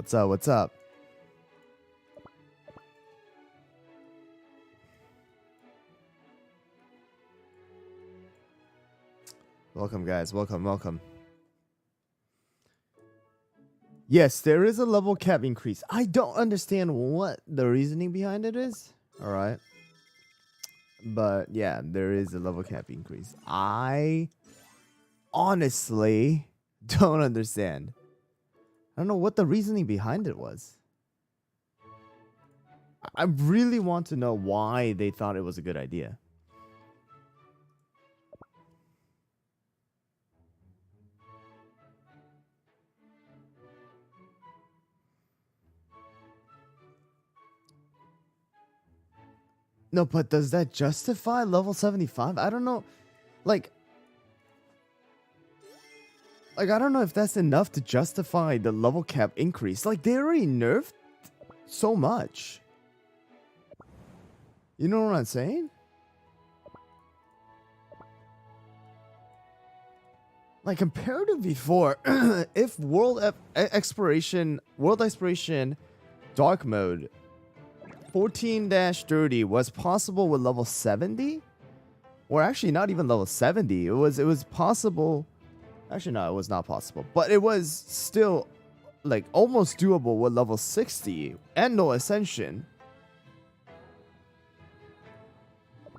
What's up? What's up? Welcome, guys. Welcome, welcome. Yes, there is a level cap increase. I don't understand what the reasoning behind it is. All right. But yeah, there is a level cap increase. I honestly don't understand. I don't know what the reasoning behind it was. I really want to know why they thought it was a good idea. No, but does that justify level 75? I don't know. Like I don't know if that's enough to justify the level cap increase. Like, they already nerfed so much. You know what I'm saying? Like, compared to before, if World Exploration Dark Mode 14-30 was possible with level 70, or actually not even level 70, it was possible. Actually, no, it was not possible, but it was still like almost doable with level 60 and no ascension.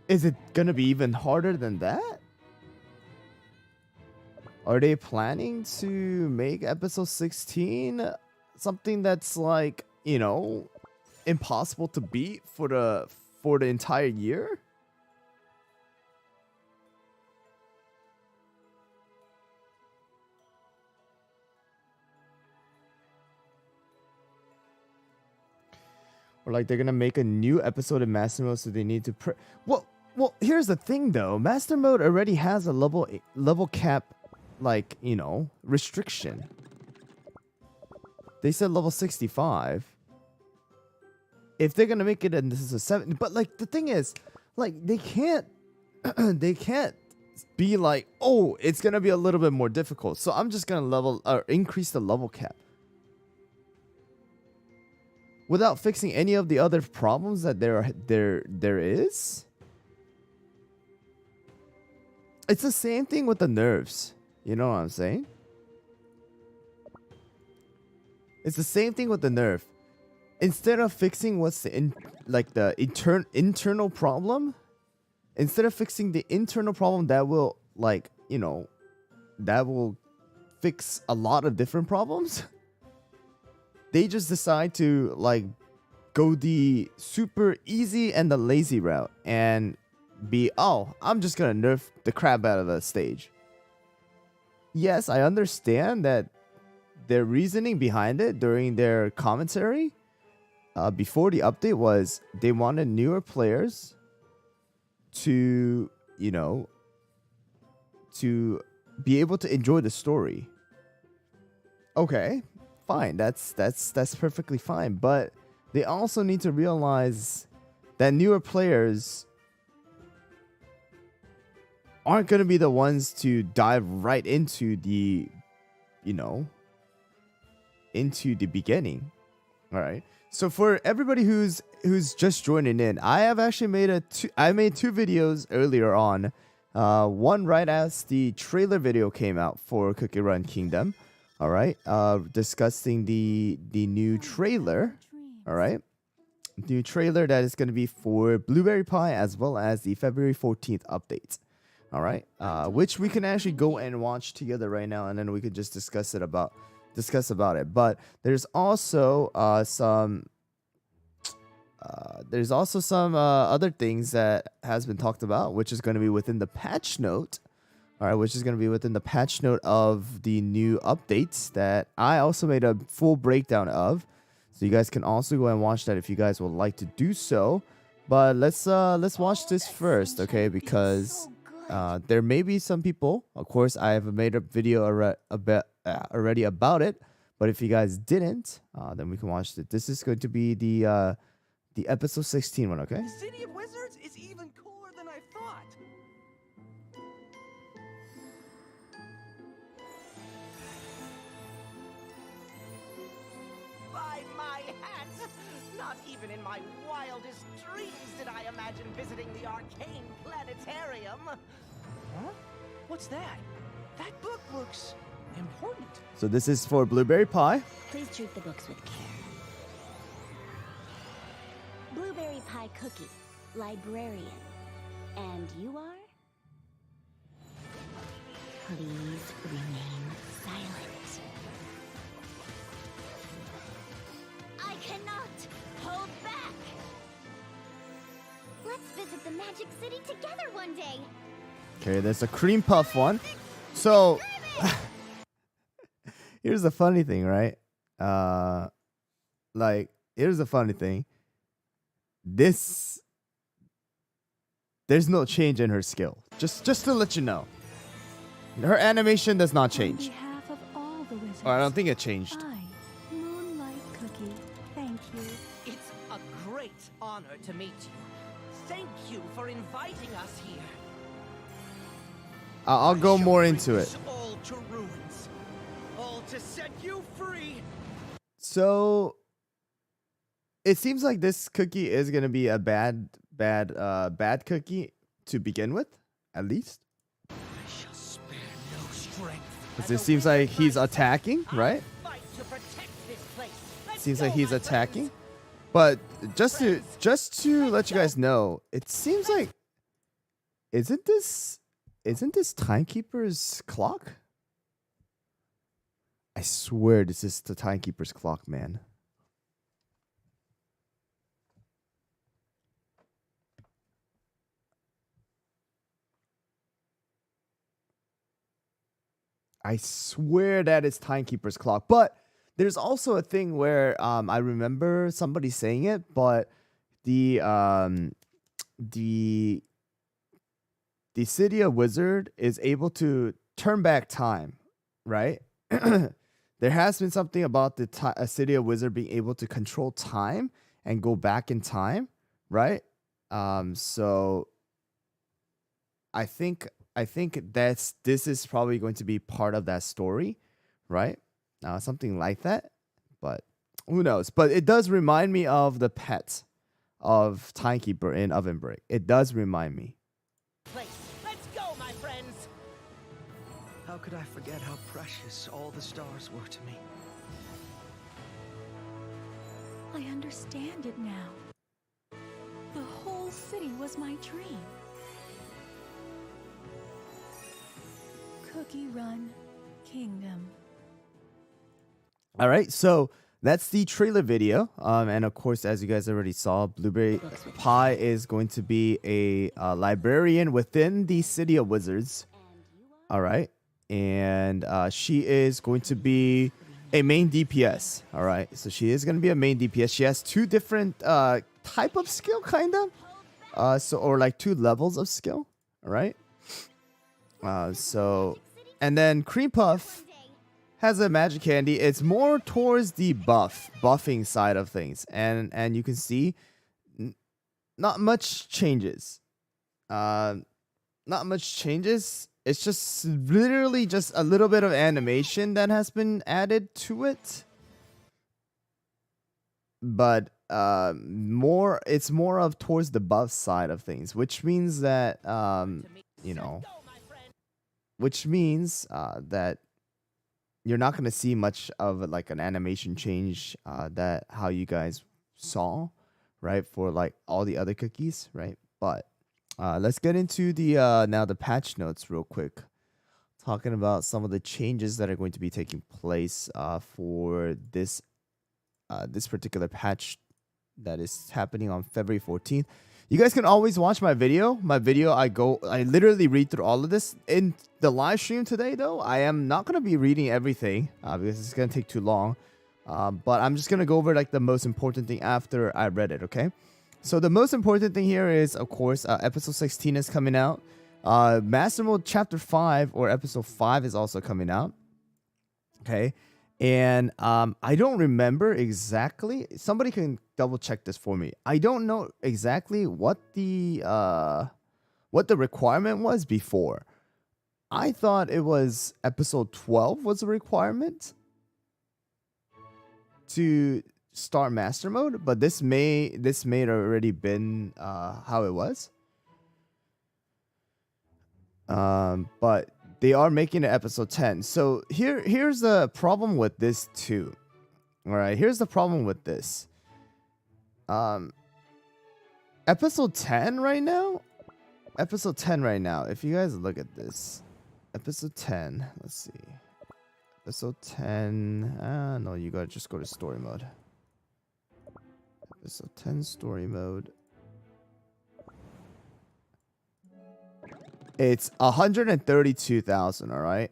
Is it gonna be even harder than that? Are they planning to make episode 16 something that's like, you know, impossible to beat for the entire year? Or like they're gonna make a new episode in Master Mode, so they need to well, here's the thing though. Master Mode already has a level cap, like, you know, restriction. They said level 65. If they're gonna make it, and this is a 7, but like the thing is, like they can't, they can't be like, oh, it's gonna be a little bit more difficult, so I'm just gonna increase the level cap without fixing any of the other problems that there is. It's the same thing with the nerfs. You know what I'm saying? It's the same thing with the nerf. Instead of fixing what's the internal problem, instead of fixing the internal problem that will, like, you know, that will fix a lot of different problems, they just decide to like go the super easy and the lazy route and be, oh, I'm just gonna nerf the crap out of the stage. Yes, I understand that their reasoning behind it during their commentary before the update was they wanted newer players to, you know, to be able to enjoy the story. Okay, fine, that's perfectly fine, but they also need to realize that newer players aren't going to be the ones to dive right into the, you know, into the beginning. All right. So for everybody who's just joining in, I have actually made I made two videos earlier on. One right as the trailer video came out for Cookie Run Kingdom. All right. Discussing the new trailer. All right. New trailer that is going to be for Blueberry Pie as well as the February 14th update. All right. Which we can actually go and watch together right now, and then we could just discuss about it. But there's also some other things that has been talked about, which is going to be within the patch note. All right, which is going to be within the patch note of the new updates that I also made a full breakdown of. So you guys can also go and watch that if you guys would like to do so. But let's watch this first, okay? Because there may be some people. Of course, I have made a video already about it. But if you guys didn't, then we can watch it. This is going to be the episode 16 one, okay? The City of Wizards is even cooler than I thought. hat! Not even in my wildest dreams did I imagine visiting the arcane planetarium. Huh? What's that? That book looks important. So this is for Blueberry Pie. Please treat the books with care. Blueberry Pie Cookie, librarian. And you are? Please remain silent. I cannot hold back! Let's visit the Magic City together one day. Okay, there's a cream puff one. So here's the funny thing, right? Here's the funny thing. There's no change in her skill. Just to let you know. Her animation does not change. On behalf of all the wizards, Or I don't think it changed. I, Moonlight Cookie, thank you. It's a great honor to meet you. Thank you for inviting us here. I'll go more into it. All to ruins. All to set you free. So it seems like this cookie is gonna be a bad cookie to begin with, at least. I shall spare no strength. Because it seems like he's attacking, right? Fight to protect this place. Let's Seems go, like he's my attacking. friends. But just to let you guys know, it seems like isn't this Timekeeper's clock? I swear this is the Timekeeper's clock, man. I swear that is Timekeeper's clock. But there's also a thing where I remember somebody saying it, but the Cydia wizard is able to turn back time, right? There has been something about the Cydia wizard being able to control time and go back in time, right? So I think this is probably going to be part of that story, right? Something like that, but who knows? But it does remind me of the pet of Timekeeper in Oven Break. It does remind me. Place. Let's go, my friends. How could I forget how precious all the stars were to me? I understand it now. The whole city was my dream. Cookie Run Kingdom. All right, so that's the trailer video. And of course, as you guys already saw, Blueberry Pie is going to be a librarian within the City of Wizards. All right, and she is going to be a main DPS. All right, so she is going to be a main DPS. She has two different type of skill, kind of, or like two levels of skill. All right, and then Cream Puff has a magic candy. It's more towards the buffing side of things, and you can see not much changes. Not much changes. It's just literally just a little bit of animation that has been added to it, but it's more of towards the buff side of things, which means that that you're not going to see much of like an animation change that how you guys saw, right, for like all the other cookies, right? But let's get into the now the patch notes real quick, talking about some of the changes that are going to be taking place for this particular patch that is happening on February 14th. You guys can always watch my video. I literally read through all of this. In the live stream today, though, I am not going to be reading everything because it's going to take too long. But I'm just going to go over like the most important thing after I read it, okay? So the most important thing here is, of course, episode 16 is coming out. Master Mode Chapter 5 or episode 5 is also coming out. Okay? And I don't remember exactly. Somebody can double check this for me. I don't know exactly what the requirement was before. I thought it was episode 12 was a requirement to start master mode, but this may already been how it was. But they are making it episode 10. So here's the problem with this too. All right, here's the problem with this. Episode 10 right now. Episode 10 right now. If you guys look at this, episode 10. Let's see. Episode 10. No, you gotta just go to story mode. Episode 10 story mode. It's 132,000, alright?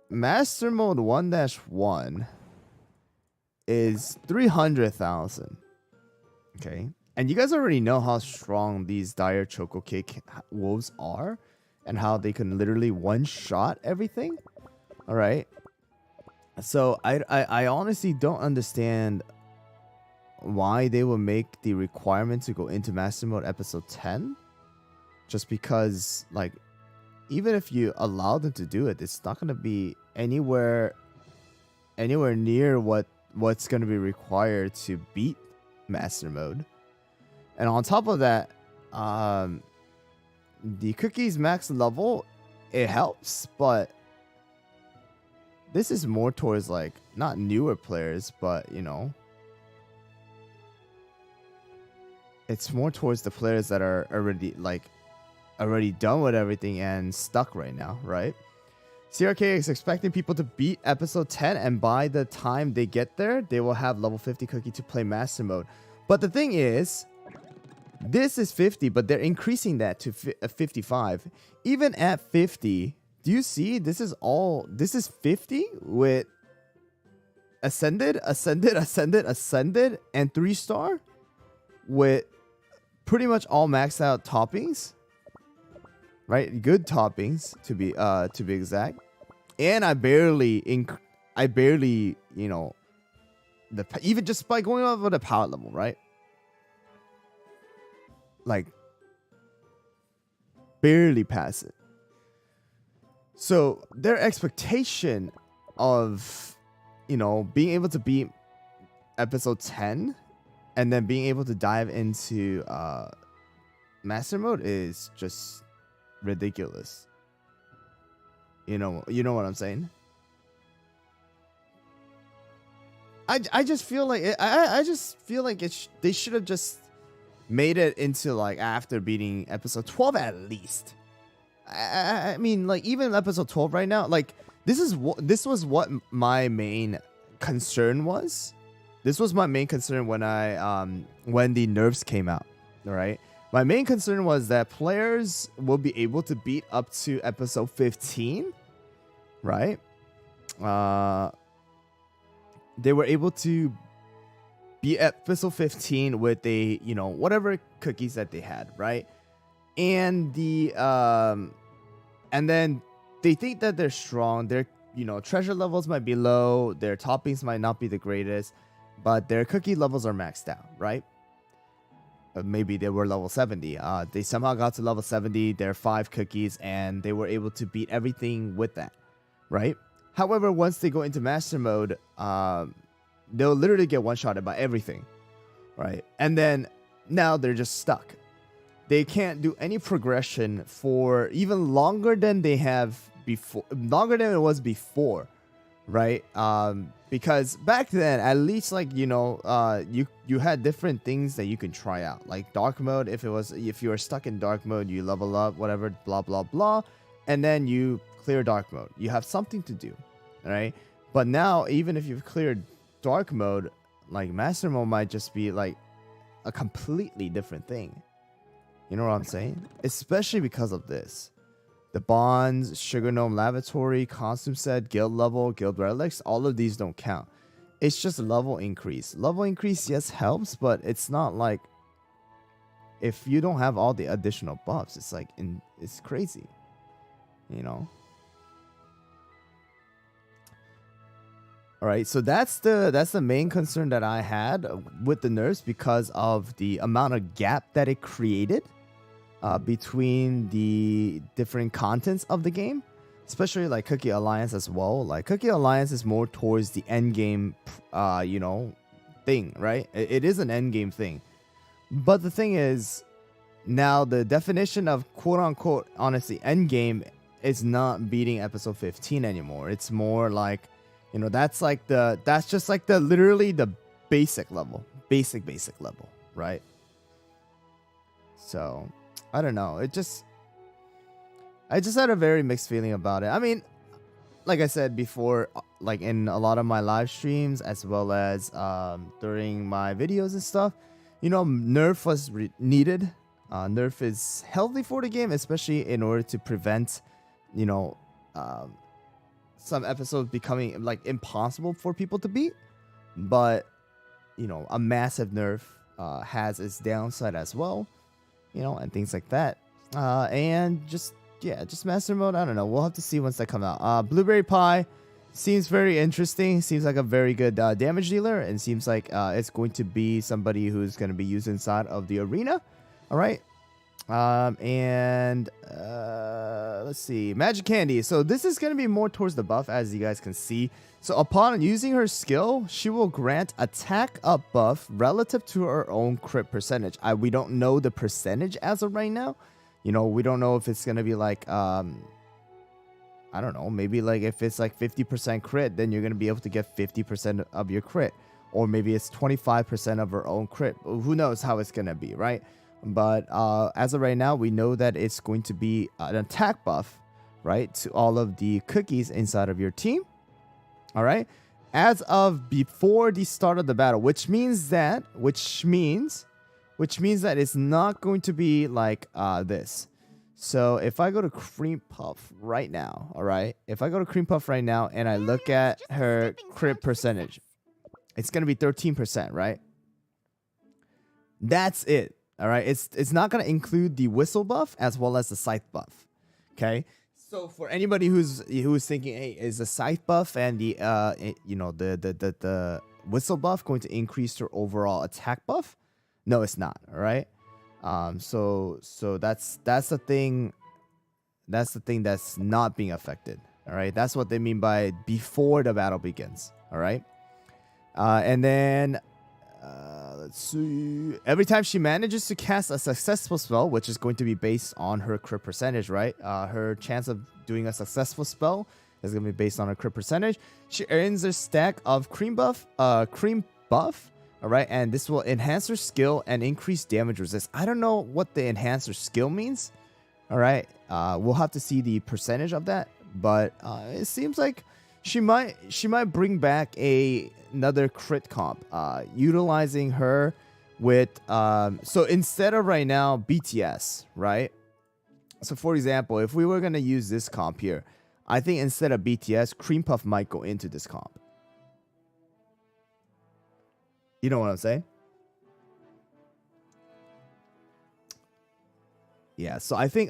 Master mode 1-1 is 300,000. Okay? And you guys already know how strong these dire Choco Cake wolves are and how they can literally one-shot everything. Alright? So I honestly don't understand why they will make the requirement to go into Master Mode episode 10. Just because, like, even if you allow them to do it, it's not going to be anywhere near what's going to be required to beat Master Mode. And on top of that, the cookies max level, it helps, but this is more towards, like, not newer players, but, you know, it's more towards the players that are already, like, already done with everything and stuck right now, right? CRK is expecting people to beat episode 10, and by the time they get there, they will have level 50 cookie to play master mode. But the thing is, this is 50, but they're increasing that to 55. Even at 50, do you see this is 50 with ascended, and 3-star with pretty much all maxed out toppings. Right, good toppings to be exact, and I barely, you know, even just by going over the power level, right? Like, barely pass it. So their expectation of, you know, being able to beat episode 10, and then being able to dive into master mode is just ridiculous. You know what I'm saying? I just feel like they should have just made it into, like, after beating episode 12 at least. I mean, like, even episode 12 right now, like, this was what my main concern was. This was my main concern when when the Nerfs came out, all right? My main concern was that players will be able to beat up to episode 15, right? They were able to beat episode 15 with a, you know, whatever cookies that they had, right? And and then they think that they're strong. Their, you know, treasure levels might be low. Their toppings might not be the greatest, but their cookie levels are maxed out, right? Maybe they were level 70. They somehow got to level 70. They're 5 cookies, and they were able to beat everything with that, right? However, once they go into master mode, they'll literally get one-shotted by everything, right? And then now they're just stuck. They can't do any progression for even longer than they have before, longer than it was before, right? Because back then, at least, like, you know, you had different things that you can try out, like dark mode. If you were stuck in dark mode, you level up, whatever, blah blah blah, and then you clear dark mode. You have something to do, right? But now, even if you've cleared dark mode, like, master mode might just be like a completely different thing. You know what I'm saying? Especially because of this. The bonds, Sugar Gnome Lavatory, costume set, guild level, guild relics, all of these don't count. It's just level increase. Level increase, yes, helps, but it's not like, if you don't have all the additional buffs, it's like, it's crazy. You know? Alright, so that's the main concern that I had with the nerfs, because of the amount of gap that it created between the different contents of the game, especially like Cookie Alliance as well. Like, Cookie Alliance is more towards the end game, you know, thing, right? It is an end game thing. But the thing is, now the definition of quote unquote, honestly, end game is not beating episode 15 anymore. It's more like, you know, that's just like the literally the basic level, basic level, right? So I don't know. I just had a very mixed feeling about it. I mean, like I said before, like in a lot of my live streams as well as during my videos and stuff, you know, nerf was needed. Nerf is healthy for the game, especially in order to prevent, you know, some episodes becoming like impossible for people to beat. But, you know, a massive nerf has its downside as well, you know, and things like that. And just master mode, I don't know. We'll have to see once that come out. Blueberry Pie seems very interesting. Seems like a very good damage dealer, and seems like it's going to be somebody who's going to be used inside of the arena. All right. Let's see. Magic Candy. So this is going to be more towards the buff, as you guys can see. So upon using her skill, she will grant attack up buff relative to her own crit percentage. We don't know the percentage as of right now. You know, we don't know if it's going to be like, I don't know, maybe like if it's like 50% crit, then you're going to be able to get 50% of your crit. Or maybe it's 25% of her own crit. Who knows how it's going to be, right? But as of right now, we know that it's going to be an attack buff, right, to all of the cookies inside of your team. All right, as of before the start of the battle, which means that it's not going to be like this. So if I go to Cream Puff right now, all right, if I go to Cream Puff right now and I look at her crit percentage, it's going to be 13%, right? That's it. All right, it's not going to include the whistle buff as well as the scythe buff. Okay, so for anybody who's thinking, hey, is the scythe buff and the the whistle buff going to increase your overall attack buff? No, it's not. All right. So that's the thing. That's the thing that's not being affected. All right. That's what they mean by before the battle begins. All right. And then let's see. Every time she manages to cast a successful spell, which is going to be based on her crit percentage, right? Her chance of doing a successful spell is going to be based on her crit percentage. She earns a stack of cream buff. All right, and this will enhance her skill and increase damage resist. I don't know what the enhancer skill means. All right, we'll have to see the percentage of that, but it seems like she might bring back another crit comp, utilizing her with so instead of right now BTS, right? So for example, if we were gonna use this comp here, I think instead of BTS, Cream Puff might go into this comp. You know what I'm saying? Yeah, so I think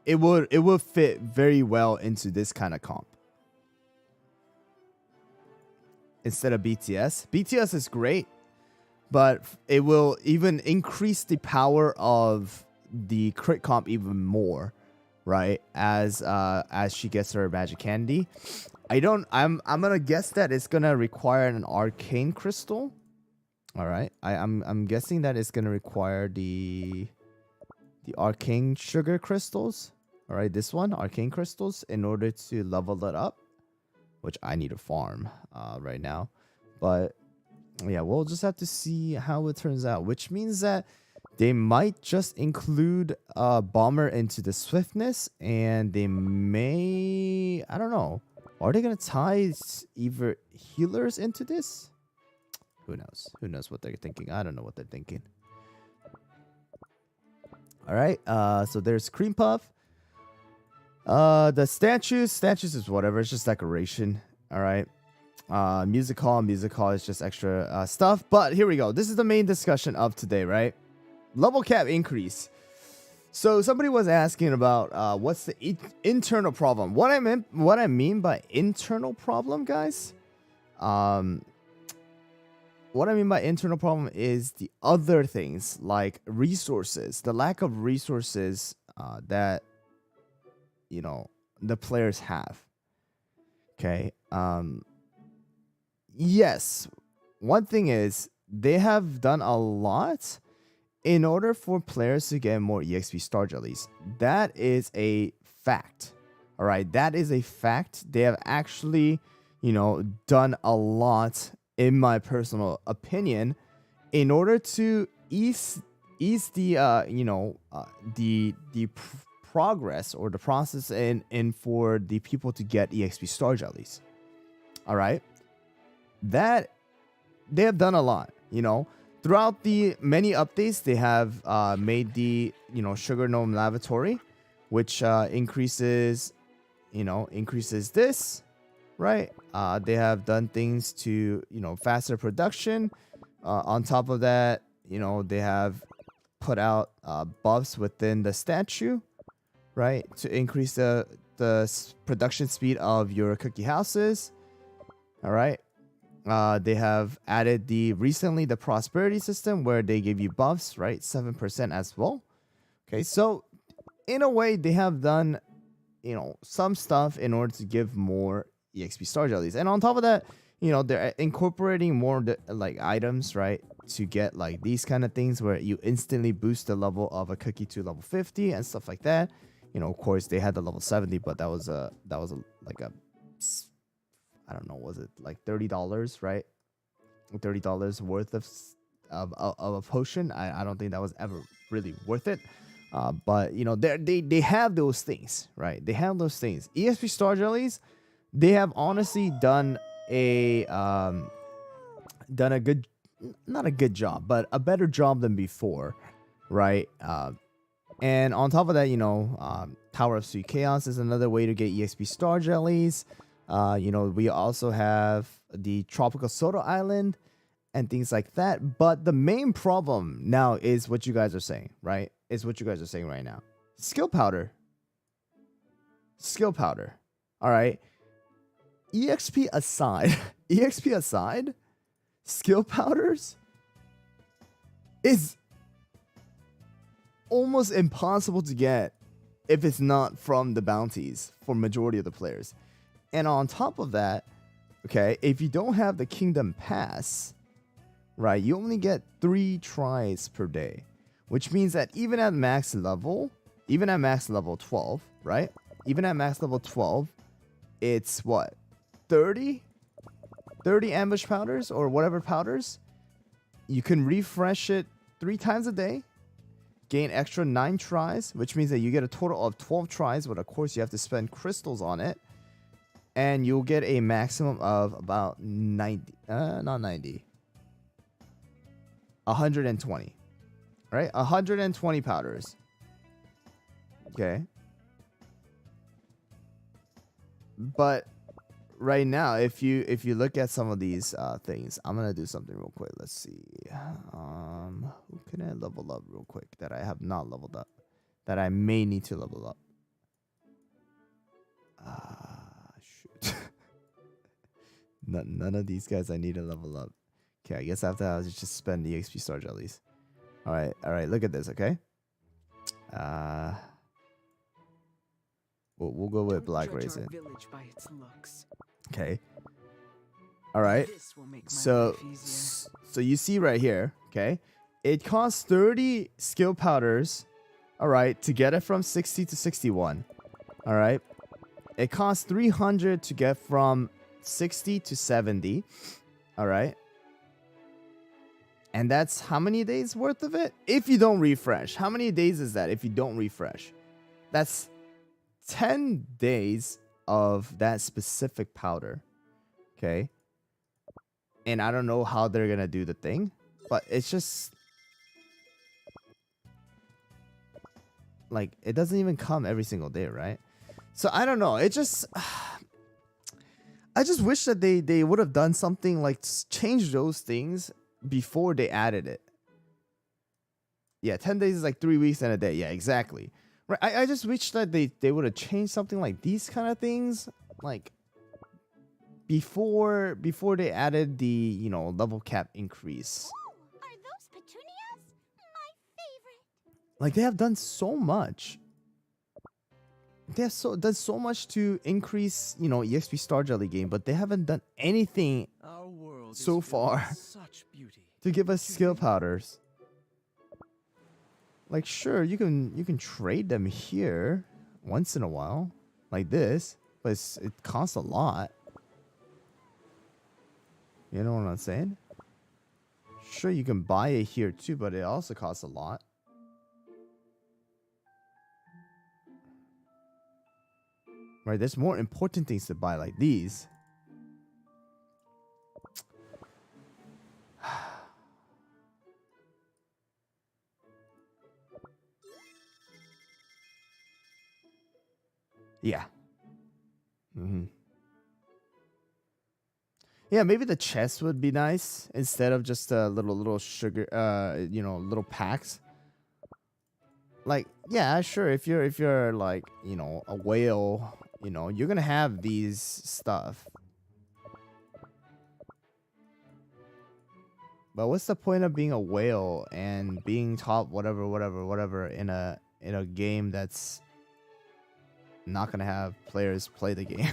it would fit very well into this kind of comp. Instead of BTS. BTS is great, but it will even increase the power of the crit comp even more, right? As she gets her magic candy. I'm gonna guess that it's gonna require an arcane crystal. All right, I'm guessing that it's gonna require the arcane sugar crystals. All right, this one, arcane crystals, in order to level it up, which I need to farm right now. But yeah, we'll just have to see how it turns out. Which means that they might just include Bomber into the swiftness, and they may, I don't know. Are they going to tie either healers into this? Who knows? Who knows what they're thinking? I don't know what they're thinking. All right. So there's Cream Puff. The statues is whatever. It's just decoration. All right. Music hall is just extra stuff. But here we go. This is the main discussion of today, right? Level cap increase. So somebody was asking about what's the internal problem. What I mean by internal problem, guys. What I mean by internal problem is the other things like resources, the lack of resources that the players have. Okay. Yes, one thing is they have done a lot in order for players to get more EXP Star Jellies. That is a fact. All right, that is a fact. They have actually, you know, done a lot, in my personal opinion, in order to ease the progress or the process in for the people to get EXP Star Jellies. All right, that they have done a lot, you know. Throughout the many updates, they have made the, you know, Sugar Gnome Lavatory, which increases this, right? They have done things to, you know, faster production. On top of that, you know, they have put out buffs within the statue, right, to increase the production speed of your cookie houses. All right. They have added recently the prosperity system where they give you buffs, right? 7% as well. Okay, so in a way they have done, you know, some stuff in order to give more EXP Star Jellies. And on top of that, you know, they're incorporating more like items, right, to get like these kind of things where you instantly boost the level of a cookie to level 50 and stuff like that. You know, of course they had the level 70, but that was like a, I don't know, was it like $30, right? $30 worth of a potion. I don't think that was ever really worth it. But you know, they have those things, right? They have those things. EXP Star Jellies, they have honestly done a good, not a good job, but a better job than before, right? And on top of that, you know, Tower of Sweet Chaos is another way to get EXP Star Jellies. You know, we also have the Tropical Soda Island and things like that. But the main problem now is what you guys are saying, right? Is what you guys are saying right now. Skill powder. Skill powder. All right. EXP aside, skill powders is almost impossible to get if it's not from the bounties for majority of the players. And on top of that, okay, if you don't have the Kingdom Pass, right, you only get 3 tries per day, which means that even at max level 12, right? Even at max level 12, it's what? 30 ambush powders or whatever powders. You can refresh it 3 times a day, gain extra 9 tries, which means that you get a total of 12 tries, but of course you have to spend crystals on it. And you'll get a maximum of about 120, right? 120 powders. Okay. But right now, if you look at some of these things, I'm gonna do something real quick. Let's see. Who can I level up real quick that I have not leveled up, that I may need to level up? None of these guys I need to level up. Okay, I guess after that I'll just spend the EXP Star Jellies. Alright, look at this, okay? We'll go with Black Raisin. Okay. Alright. So you see right here, okay? It costs 30 skill powders, alright, to get it from 60 to 61. Alright. It costs 300 to get from 60 to 70. All right. And that's how many days worth of it? If you don't refresh. How many days is that if you don't refresh? That's 10 days of that specific powder. Okay. And I don't know how they're going to do the thing, but it's just like, it doesn't even come every single day, right? So I don't know. It just, I just wish that they would have done something like change those things before they added it. Yeah, 10 days is like 3 weeks and a day. Yeah, exactly. Right. I just wish that they would have changed something like these kind of things, like before they added the, you know, level cap increase. Ooh, are those petunias? My favorite. Like they have done so much. They have done so much to increase, you know, EXP Star Jelly game, but they haven't done anything so far Such beauty. to give us skill powders. Like, sure, you can trade them here once in a while, like this, but it costs a lot. You know what I'm saying? Sure, you can buy it here too, but it also costs a lot. Right, there's more important things to buy, like these. Yeah. Yeah, maybe the chest would be nice instead of just little sugar, little packs. Like, yeah, sure. If you're like, a whale, you're gonna have these stuff. But what's the point of being a whale and being top whatever in a game that's not gonna have players play the game?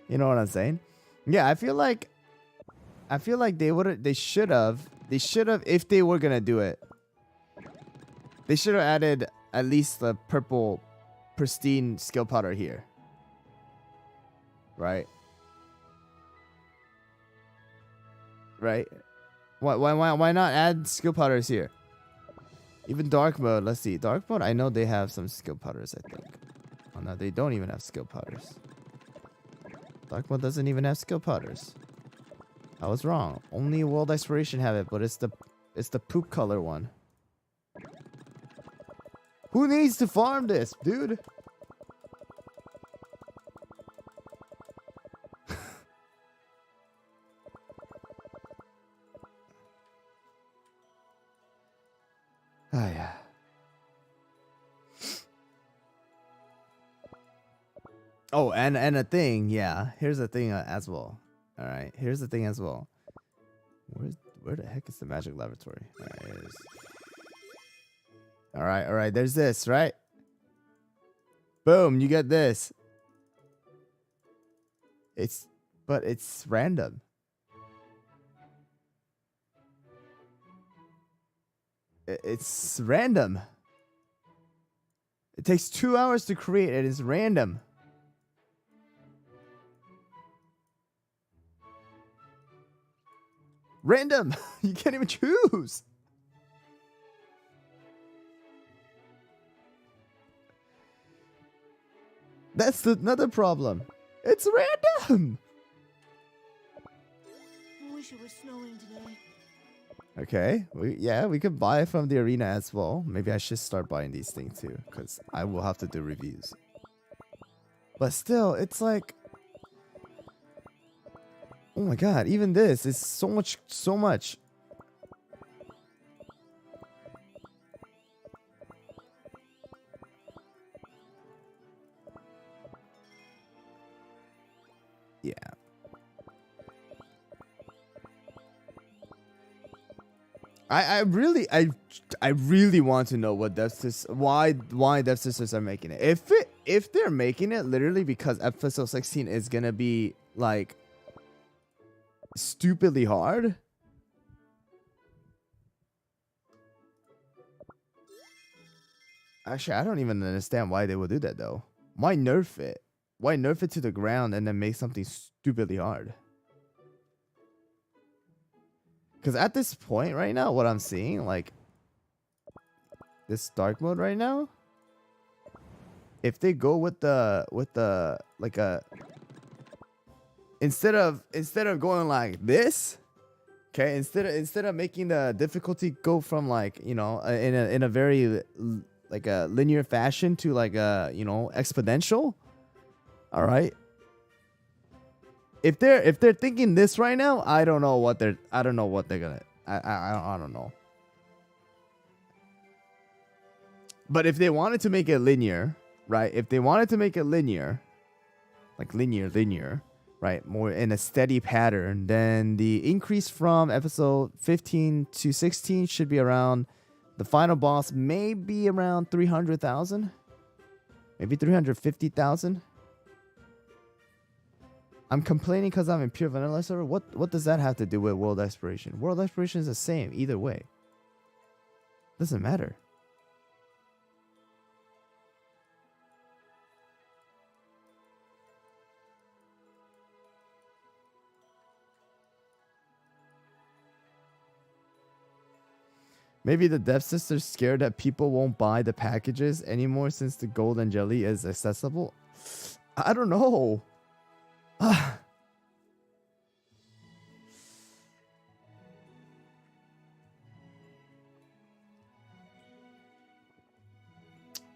You know what I'm saying? Yeah, I feel like they should have if they were gonna do it. They should have added at least the purple pristine skill powder here. Right? Right? Why not add skill powders here? Even dark mode, let's see. Dark mode, I know they have some skill powders, I think. Oh no, they don't even have skill powders. Dark mode doesn't even have skill powders. I was wrong. Only World Exploration have it, but it's the poop color one. Who needs to farm this, dude? Ah, yeah. Oh, and a thing, yeah. Here's the thing as well. All right, here's the thing as well. Where the heck is the magic laboratory? All right, here it is. All right. There's this, right? Boom, you get this. But it's random. It's random. It takes 2 hours to create it. It's random. Random. You can't even choose. That's another problem. It's random. I wish it was snowing today. Okay. We could buy from the arena as well. Maybe I should start buying these things too, because I will have to do reviews. But still, it's like, oh my god, even this is so much. Yeah. I really want to know what why dev sisters are making it. If they're making it literally because episode 16 is gonna be like stupidly hard. Actually, I don't even understand why they would do that though. Why nerf it? Why nerf it to the ground and then make something stupidly hard? Because at this point right now, what I'm seeing, like this dark mode right now, if they go with the like a instead of going like this, okay, instead of making the difficulty go from like, in a very like a linear fashion to like a, exponential. All right. If they're thinking this right now, I don't know what they're gonna. I don't know. But if they wanted to make it linear, right? If they wanted to make it linear, like linear, right? More in a steady pattern, then the increase from episode 15 to 16 should be around the final boss, maybe around 300,000, maybe 350,000. I'm complaining because I'm in pure vanilla server. What does that have to do with world exploration? World exploration is the same either way. Doesn't matter. Maybe the Dev Sister's scared that people won't buy the packages anymore since the golden jelly is accessible. I don't know.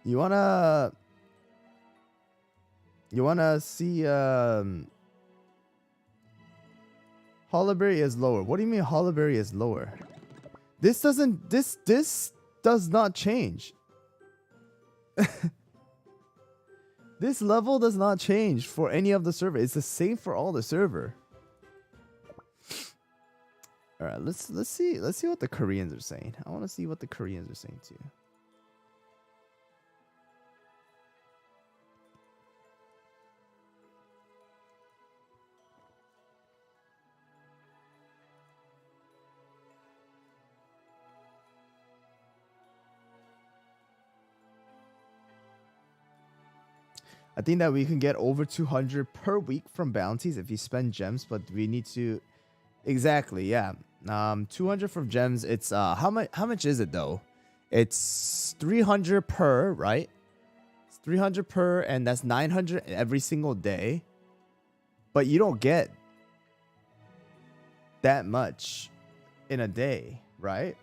You wanna see Hollerberry is lower. What do you mean Hollerberry is lower? This does not change. This level does not change for any of the server. It's the same for all the server. All right, let's see what the Koreans are saying. I want to see what the Koreans are saying too. I think that we can get over 200 per week from bounties if you spend gems, but we need to exactly, yeah. 200 from gems. It's how much is it though? It's 300 per, right? It's 300 per, and that's 900 every single day. But you don't get that much in a day, right?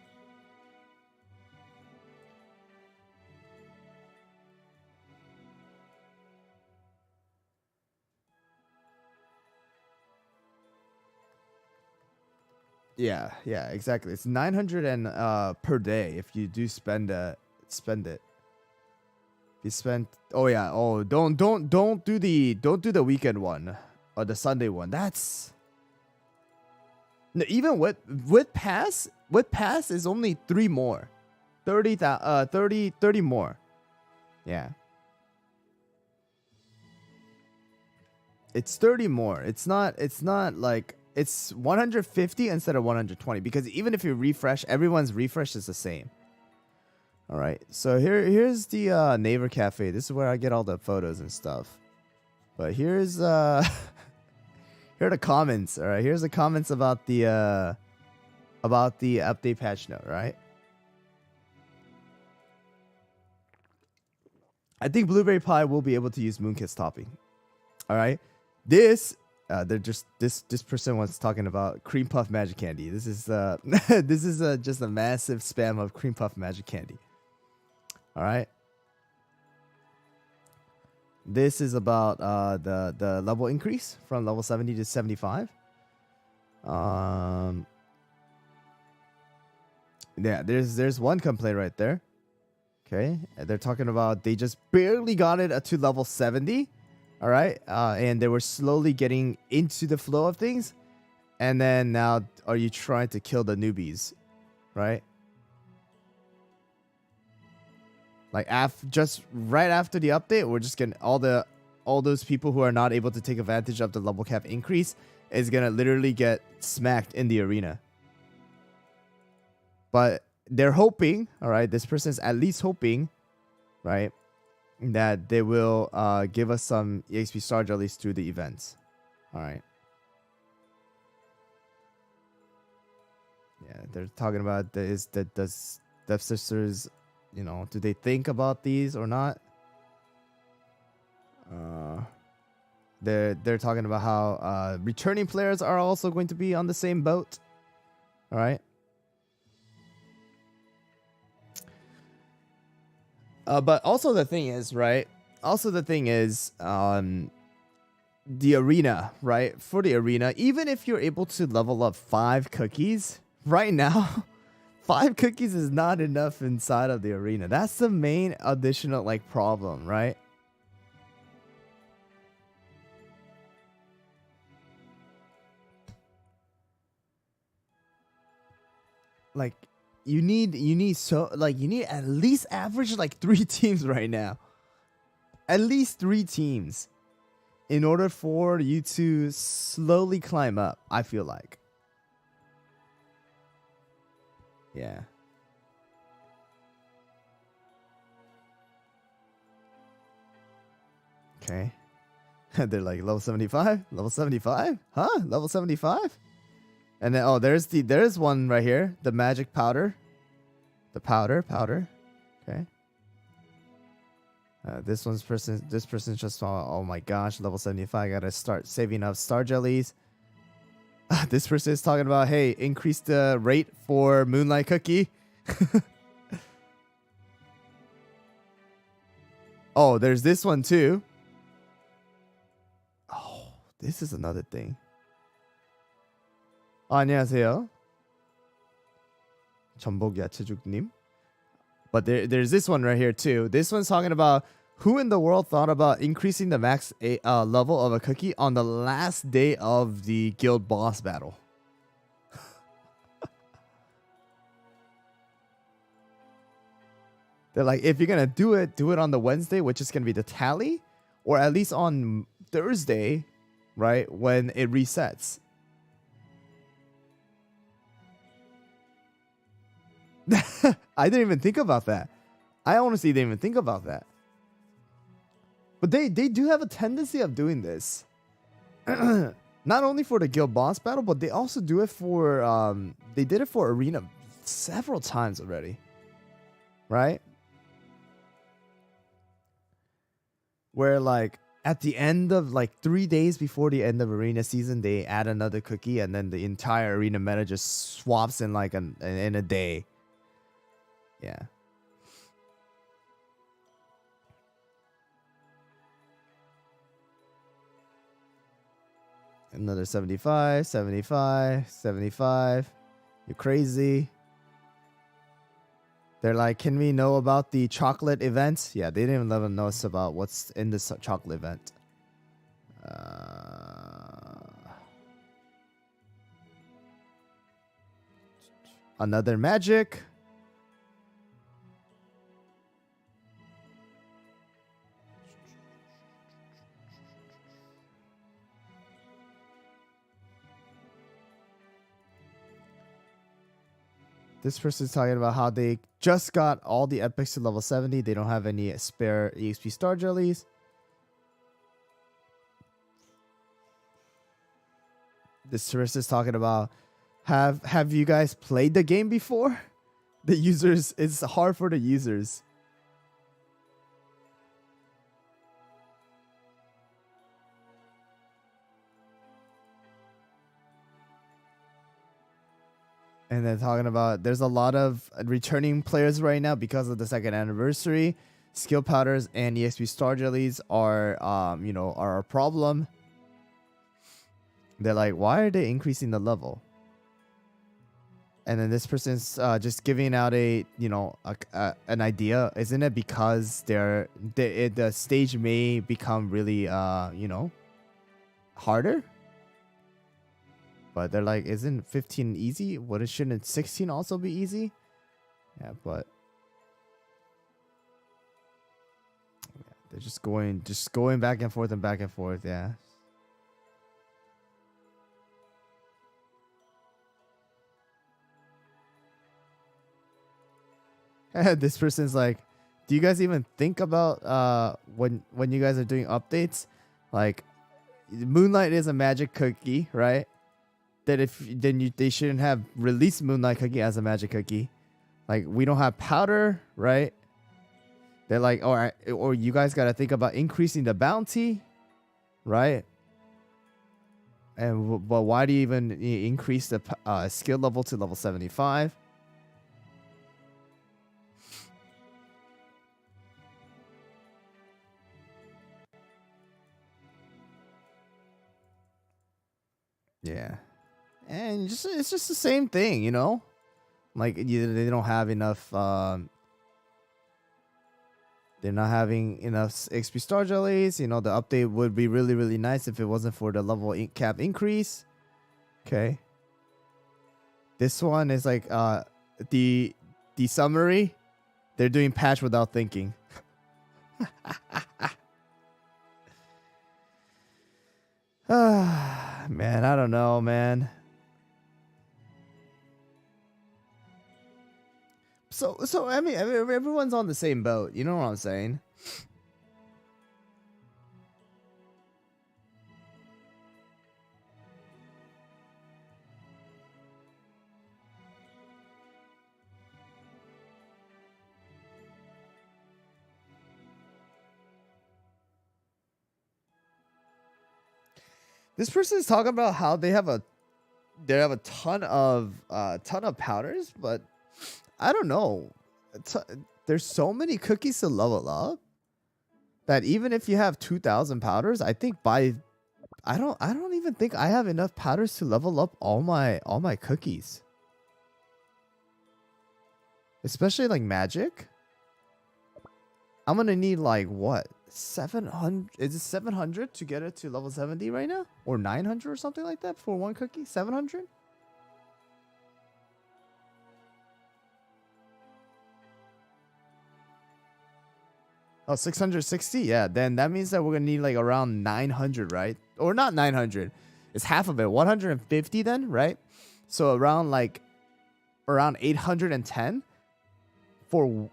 Yeah, exactly. It's 900 and per day if you do spend it. You spend don't do the weekend one or the Sunday one. That's no, even with pass is only 3 more. 30 more. Yeah. It's 30 more. It's not like it's 150 instead of 120 because even if you refresh, everyone's refresh is the same. All right, so here's the Naver Cafe. This is where I get all the photos and stuff. But here's here are the comments. All right, here's the comments about the update patch note. Right. I think Blueberry Pie will be able to use Moonkiss topping. All right, this. They're just this person was talking about cream puff magic candy. This is this is just a massive spam of cream puff magic candy. All right. This is about the level increase from level 70 to 75. Yeah, there's one complaint right there. Okay, they're talking about they just barely got it to level 70. All right, and they were slowly getting into the flow of things, and then now are you trying to kill the newbies, right? Like just right after the update, we're just gonna all those people who are not able to take advantage of the level cap increase is gonna literally get smacked in the arena. But they're hoping, all right, this person's at least hoping, right, that they will give us some EXP Star Jellies through the events. All right. Yeah, they're talking about does Dev Sisters, you know, do they think about these or not? They're talking about how returning players are also going to be on the same boat. All right. But also the thing is, right? Also the thing is, the arena, right? For the arena, even if you're able to level up 5 cookies right now, 5 cookies is not enough inside of the arena. That's the main additional like problem, right? Like you need at least average like 3 teams right now. At least 3 teams. in order for you to slowly climb up, I feel like. Yeah. Okay. They're like level 75? Level 75? Huh? Level 75? And then there's one right here, the magic powder. The powder. Okay. This person just saw, oh my gosh, level 75, gotta start saving up star jellies. This person is talking about, hey, increase the rate for Moonlight Cookie. Oh, there's this one too. Oh, this is another thing. 안녕하세요. 전복 야채죽님. But there's this one right here too. This one's talking about who in the world thought about increasing the max level of a cookie on the last day of the guild boss battle. They're like, if you're gonna do it on the Wednesday, which is gonna be the tally, or at least on Thursday, right, when it resets. I didn't even think about that. I honestly didn't even think about that. But they do have a tendency of doing this. Not only for the guild boss battle, but they also do it for they did it for arena several times already. Right? Where like at the end of like 3 days before the end of arena season, they add another cookie and then the entire arena meta just swaps in like in a day. Yeah. Another 75, 75, 75. You're crazy. They're like, can we know about the chocolate event? Yeah, they didn't even know us about what's in this chocolate event. Another magic. This person's talking about how they just got all the epics to level 70. They don't have any spare EXP star jellies. This person's talking about, have you guys played the game before? The users, it's hard for the users. And they're talking about there's a lot of returning players right now because of the second anniversary. Skill powders and EXP star jellies are, are a problem. They're like, why are they increasing the level? And then this person's just giving out an idea. Isn't it because the stage may become really, harder? But they're like, isn't 15 easy? Shouldn't 16 also be easy? Yeah, but they're just going back and forth, yeah. This person's like, do you guys even think about when you guys are doing updates? Like, Moonlight is a magic cookie, right? That they shouldn't have released Moonlight Cookie as a magic cookie. Like, we don't have powder, right? They're like, or you guys got to think about increasing the bounty, right? But why do you even increase the skill level to level 75? Yeah. And it's just the same thing, Like, they don't have enough. They're not having enough XP star jellies. The update would be really, really nice if it wasn't for the level cap increase. Okay. This one is like the summary. They're doing patch without thinking. Man, I don't know, man. So I mean, everyone's on the same boat. You know what I'm saying? This person is talking about how they have a ton of powders, but I don't know. There's so many cookies to level up that even if you have 2,000 powders, I think I don't even think I have enough powders to level up all my cookies. Especially like magic. I'm gonna need like what? 700? Is it 700 to get it to level 70 right now? Or 900 or something like that for one cookie? 700? Oh, 660? Yeah, then that means that we're gonna need like around 900, right? Or not 900. It's half of it. 150 then, right? So around 810 for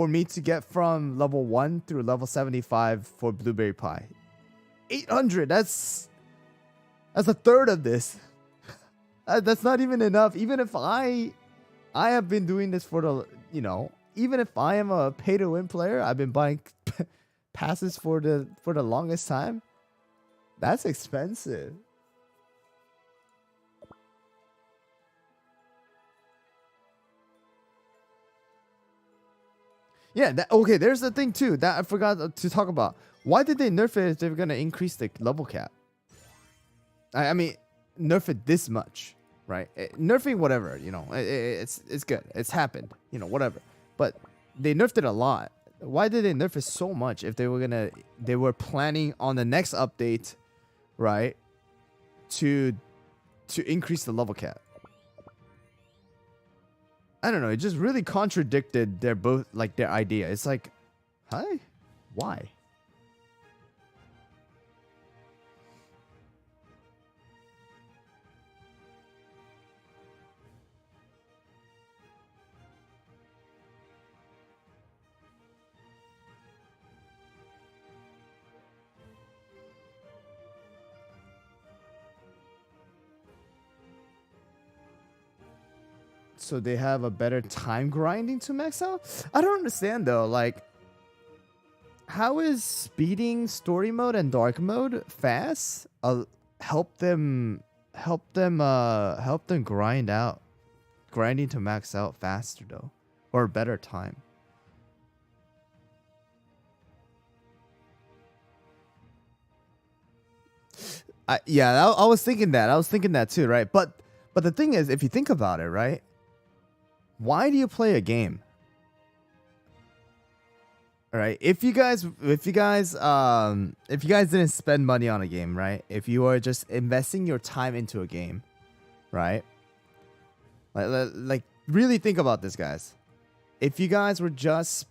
me to get from level 1 through level 75 for blueberry pie. 800, that's a third of this. That's not even enough. Even if I have been doing this for the, even if I am a pay to win player, I've been buying passes for the longest time. That's expensive. Yeah, okay, there's the thing too that I forgot to talk about. Why did they nerf it if they were going to increase the level cap? I mean, nerf it this much, right? Nerfing whatever, it's good. It's happened, whatever. But they nerfed it a lot. Why did they nerf it so much if they were planning on the next update, right? To increase the level cap. I don't know. It just really contradicted their idea. It's like, hi, why? So they have a better time grinding to max out? I don't understand though. Like, how is speeding story mode and dark mode fast help them grinding to max out faster though, or better time? Yeah, I was thinking that. I was thinking that too, right? But the thing is, if you think about it, right? Why do you play a game? All right, if you guys didn't spend money on a game, right? If you are just investing your time into a game, right? Like really think about this, guys. If you guys were just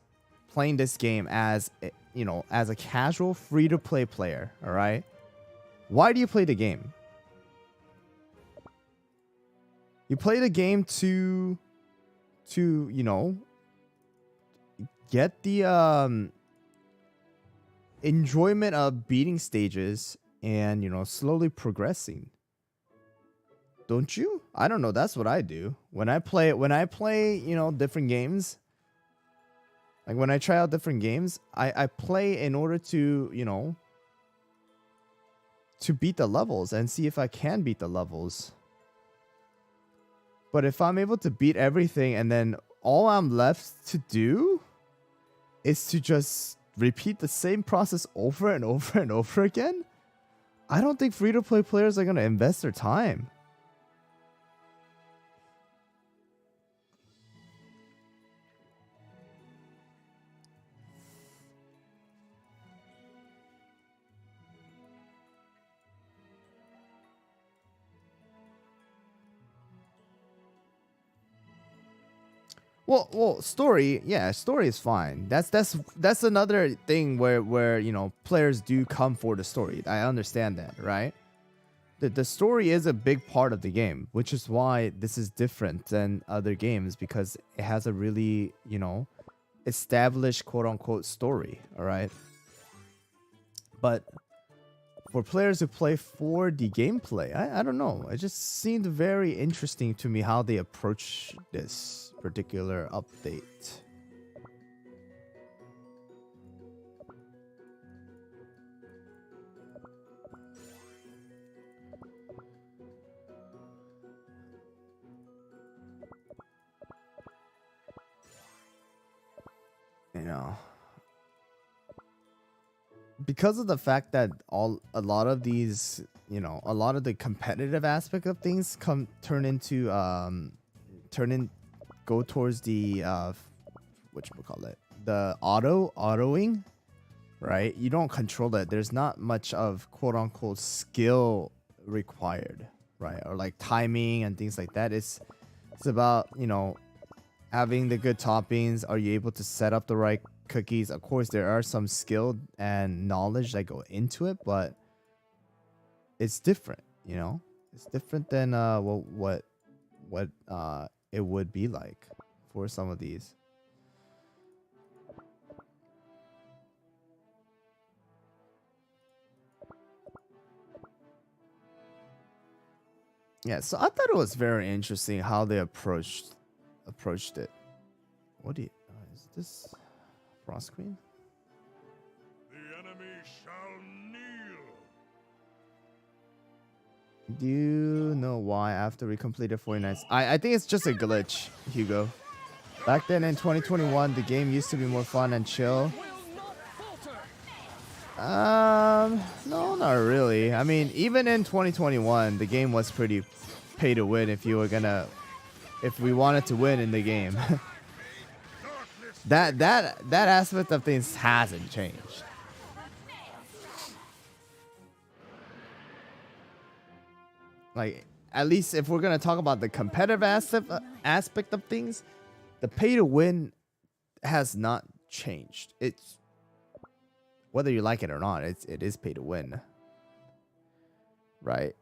playing this game as as a casual free-to-play player, all right? Why do you play the game? You play the game to get the enjoyment of beating stages and slowly progressing. Don't you? I don't know. That's what I do when I play different games. Like when I try out different games, I play in order to to beat the levels and see if I can beat the levels. But if I'm able to beat everything and then all I'm left to do is to just repeat the same process over and over and over again, I don't think free-to-play players are going to invest their time. Well, story, yeah, story is fine. That's another thing where players do come for the story. I understand that, right? the story is a big part of the game, which is why this is different than other games, because it has a really, you know, established quote-unquote story. All right, but for players who play for the gameplay, I don't know, it just seemed very interesting to me how they approach this particular update. You know, because of the fact that a lot of these, you know, a lot of the competitive aspect of things go towards the whatchamacallit, the autoing, right? You don't control it. There's not much of quote unquote skill required, right? Or like timing and things like that. It's about, you know, having the good toppings. Are you able to set up the right cookies? Of course, there are some skill and knowledge that go into it, but it's different, you know? It's different than what it would be like for some of these. Yeah, so I thought it was very interesting how they approached it. What do you is this Frost Queen? The enemy shall kneel. Do you know why after we completed 49? I think it's just a glitch, Hugo. Back then in 2021, the game used to be more fun and chill. No, not really. I mean, even in 2021, the game was pretty pay to win if we wanted to win in the game. that aspect of things hasn't changed. Like, at least if we're gonna talk about the competitive aspect of things, the pay to win has not changed. It's whether you like it or not, it is pay to win, right?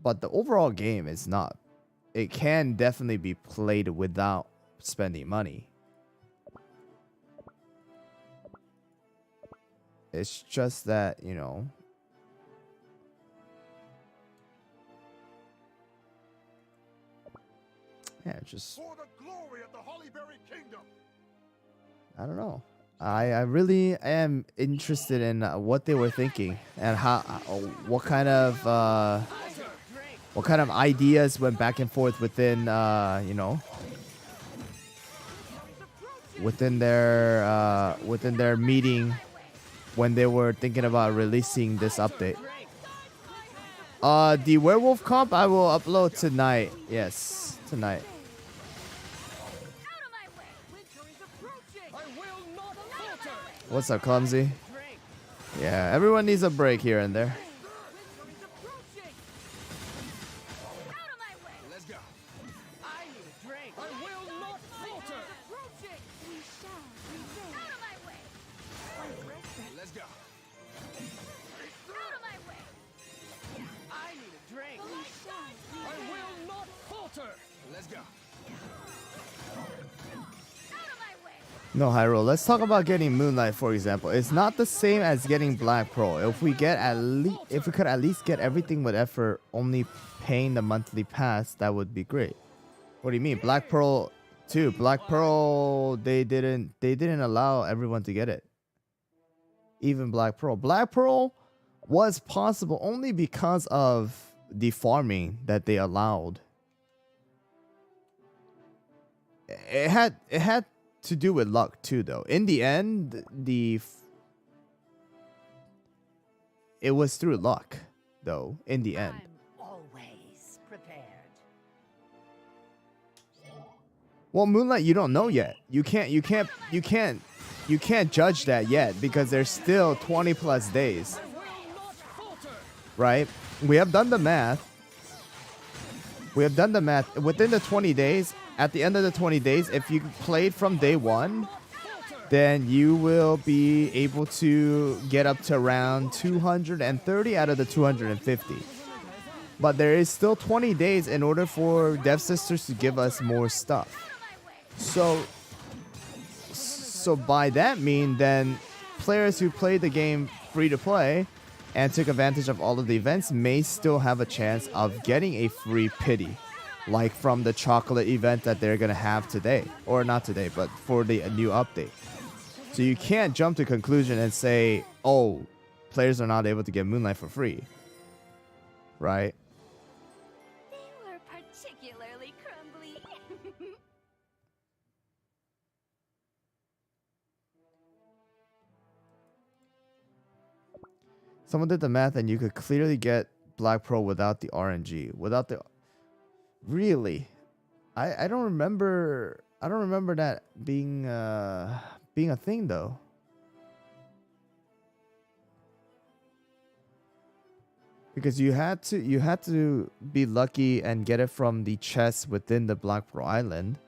But the overall game is not. It can definitely be played without spending money. It's just that, you know, yeah, just For the glory of the Hollyberry Kingdom. I don't know. I really am interested in what they were thinking and how what kind of ideas went back and forth within you know, within their meeting when they were thinking about releasing this update. The werewolf comp I will upload tonight. Yes, tonight. What's up, Clumsy? Yeah, everyone needs a break here and there. Let's go. I need a drink. I will not falter. We shall prevail. Out of my way. Let's go. Out of my way. I need a drink. We shall prevail. I will not falter. Let's go. No, HyRoll. Let's talk about getting Moonlight, for example. It's not the same as getting Black Pearl. If we could at least get everything with effort, only paying the monthly pass, that would be great. What do you mean? Black Pearl too. Black Pearl, they didn't allow everyone to get it. Even Black Pearl. Black Pearl was possible only because of the farming that they allowed. It had to do with luck too, though. In the end, it was through luck, though. In the end, I'm always prepared. well, Moonlight, you don't know yet. You can't judge that yet because there's still 20+ days, right? We have done the math. Within the 20 days. At the end of the 20 days, if you played from day one, then you will be able to get up to around 230 out of the 250. But there is still 20 days in order for Dev Sisters to give us more stuff. So by that mean, then players who play the game free to play and took advantage of all of the events may still have a chance of getting a free pity, like from the chocolate event that they're gonna have today, or not today, but for the new update. So you can't jump to conclusion and say, oh, players are not able to get Moonlight for free, right? They were particularly crumbly. Someone did the math and you could clearly get Black Pearl without the RNG. Without the... Really? I don't remember that being a thing though. Because you had to be lucky and get it from the chest within the Black Pearl Island.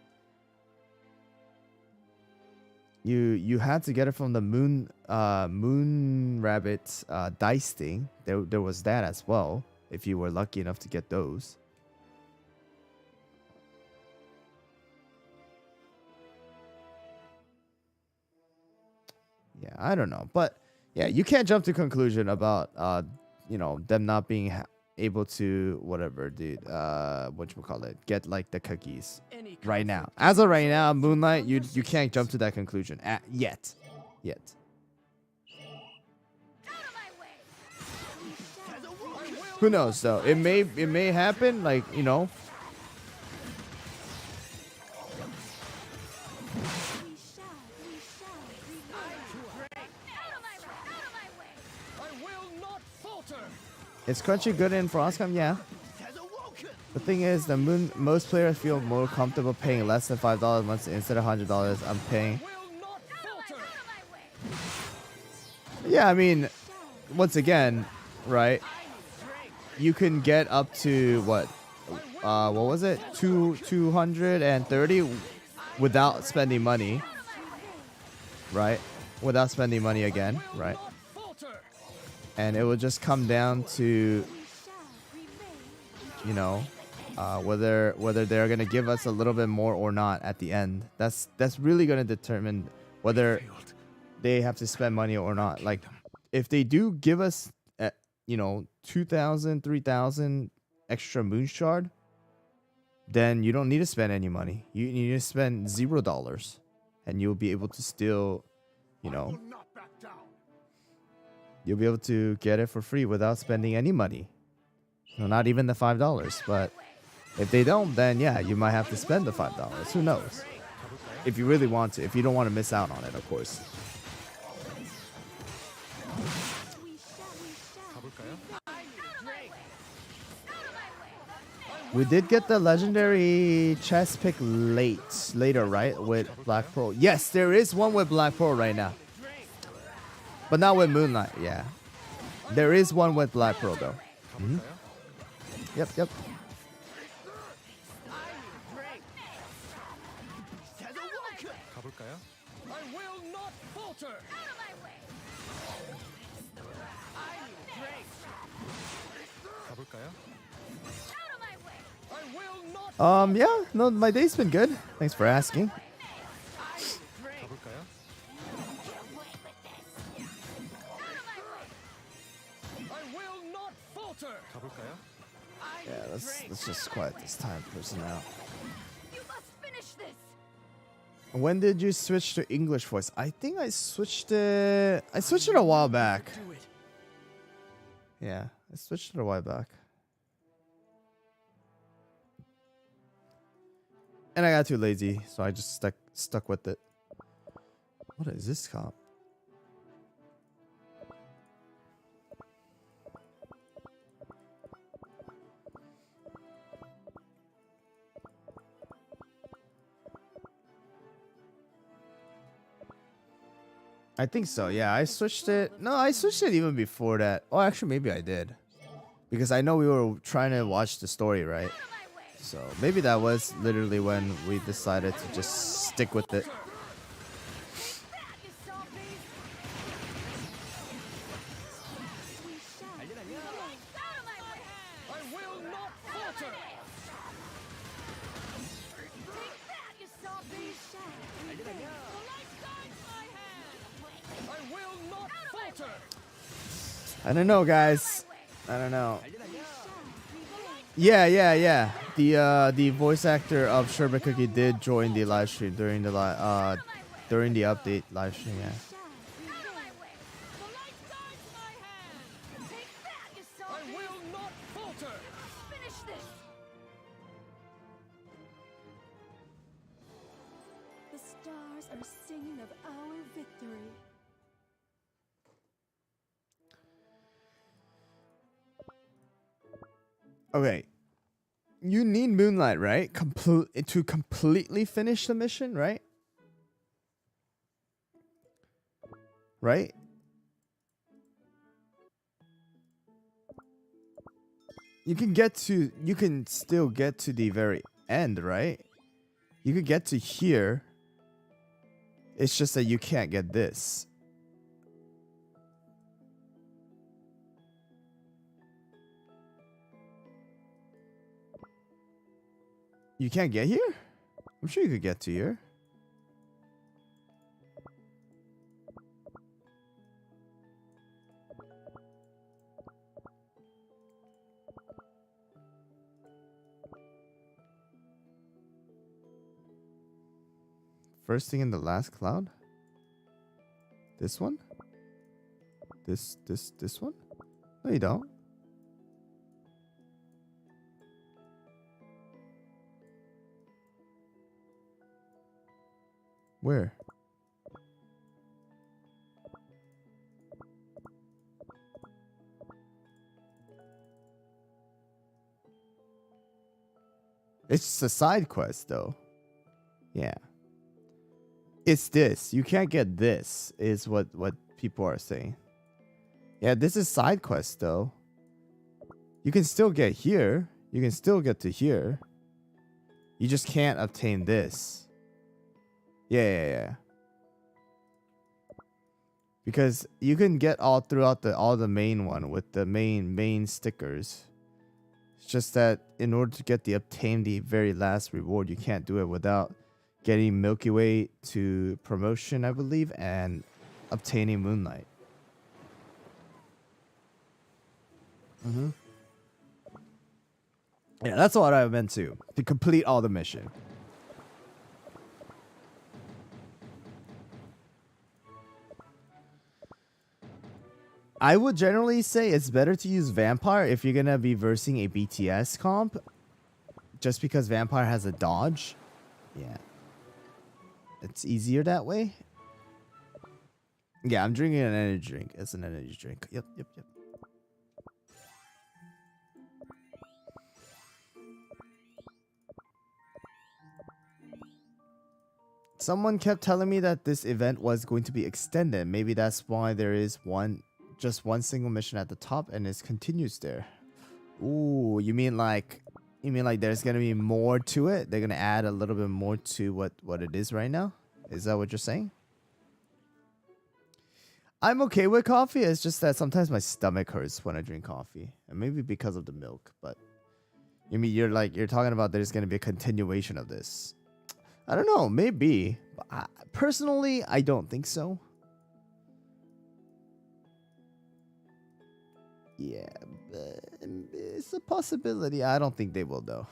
You had to get it from the moon rabbit dice thing. There was that as well, if you were lucky enough to get those. Yeah, I don't know, but yeah, you can't jump to conclusion about you know, them not being able to whatever, dude. Whatchamacallit, get like the cookies right now. As of right now, Moonlight, you can't jump to that conclusion yet. Who knows though? It may happen, like, you know. Is Crunchy good in Frostcom? Yeah. The thing is, most players feel more comfortable paying less than $5 a month instead of $100. I'm paying. Yeah, I mean, once again, right? You can get up to what was it? 230 without spending money, right? Without spending money again, right? And it will just come down to, you know, whether they're gonna give us a little bit more or not at the end. That's really gonna determine whether they have to spend money or not. Like, if they do give us, you know, 2,000, 3,000 extra moon shard, then you don't need to spend any money. You need to spend $0, and you'll be able to still, you know. You'll be able to get it for free without spending any money. No, not even the $5. But if they don't, then yeah, you might have to spend the $5. Who knows? If you really want to. If you don't want to miss out on it, of course. We did get the legendary chest pick later, right? With Black Pearl. Yes, there is one with Black Pearl right now. But not with Moonlight, yeah. There is one with Black Pearl, though. Mm-hmm. Yep. Yeah, no, my day's been good. Thanks for asking. Yeah, let's just quiet this time person out. You must finish this. When did you switch to English voice? I think I switched it. I switched it a while back. Yeah, I switched it a while back. And I got too lazy, so I just stuck with it. What is this comp? I think so, yeah. I switched it. No, I switched it even before that. Oh, actually, maybe I did. Because I know we were trying to watch the story, right? So maybe that was literally when we decided to just stick with it. I don't know, guys. I don't know. Yeah. The voice actor of Sherbet Cookie did join the live stream during the update live stream. Yeah. The stars are singing of our victory. Okay. You need Moonlight, right? To completely finish the mission, right? Right? You can still get to the very end, right? You could get to here. It's just that you can't get this. You can't get here? I'm sure you could get to here. First thing in the last cloud? This one? This one? No, you don't. Where? It's a side quest, though. Yeah. It's this. You can't get this, is what people are saying. Yeah, this is side quest, though. You can still get here. You can still get to here. You just can't obtain this. Yeah. Because you can get all throughout all the main one with the main stickers. It's just that in order to obtain the very last reward, you can't do it without getting Milky Way to promotion, I believe, and obtaining Moonlight. Yeah, that's what I meant to complete all the mission. I would generally say it's better to use Vampire if you're gonna be versing a BTS comp, just because Vampire has a dodge. Yeah. It's easier that way. Yeah, I'm drinking an energy drink. It's an energy drink. Yep. Someone kept telling me that this event was going to be extended. Maybe that's why there is just one single mission at the top and it continues there. Ooh, you mean like there's gonna be more to it? They're gonna add a little bit more to what it is right now? Is that what you're saying? I'm okay with coffee. It's just that sometimes my stomach hurts when I drink coffee, and maybe because of the milk. But you're talking about there's gonna be a continuation of this. I don't know, maybe. But personally, I don't think so. Yeah, but it's a possibility. I don't think they will, though.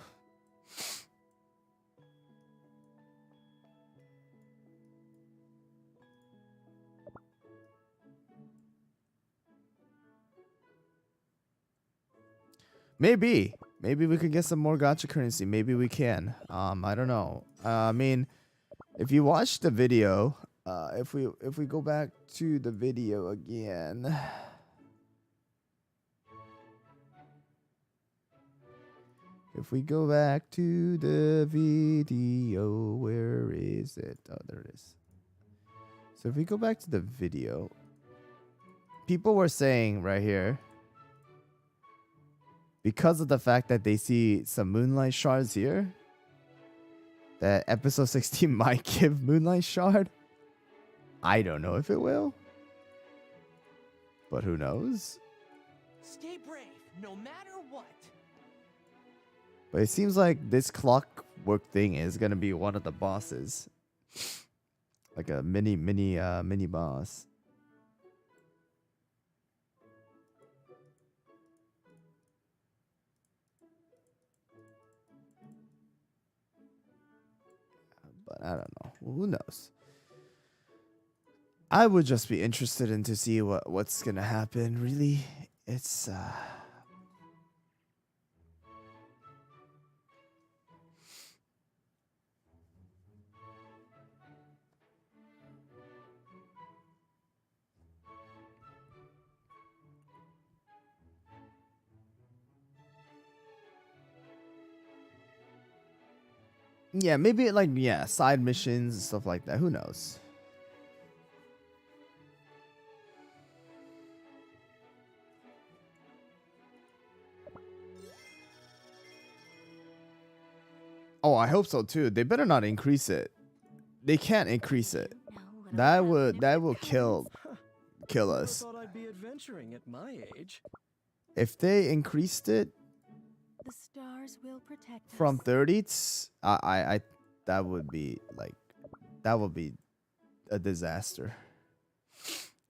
Maybe we could get some more gacha currency. Maybe we can. I don't know. I mean, if you watch the video, if we go back to the video again. If we go back to the video, where is it? Oh, there it is. So if we go back to the video, people were saying right here, because of the fact that they see some Moonlight Shards here, that episode 16 might give Moonlight Shard. I don't know if it will, but who knows? Stay brave, no matter what. But it seems like this clockwork thing is gonna be one of the bosses, like a mini boss. I don't know. Who knows? I would just be interested in to see what's gonna happen. Really, it's yeah, maybe like side missions and stuff like that. Who knows? Oh, I hope so too. They better not increase it. They can't increase it. That will kill us. Thought I'd be adventuring at my age. If they increased it The stars will protect from us. 30, I that would be a disaster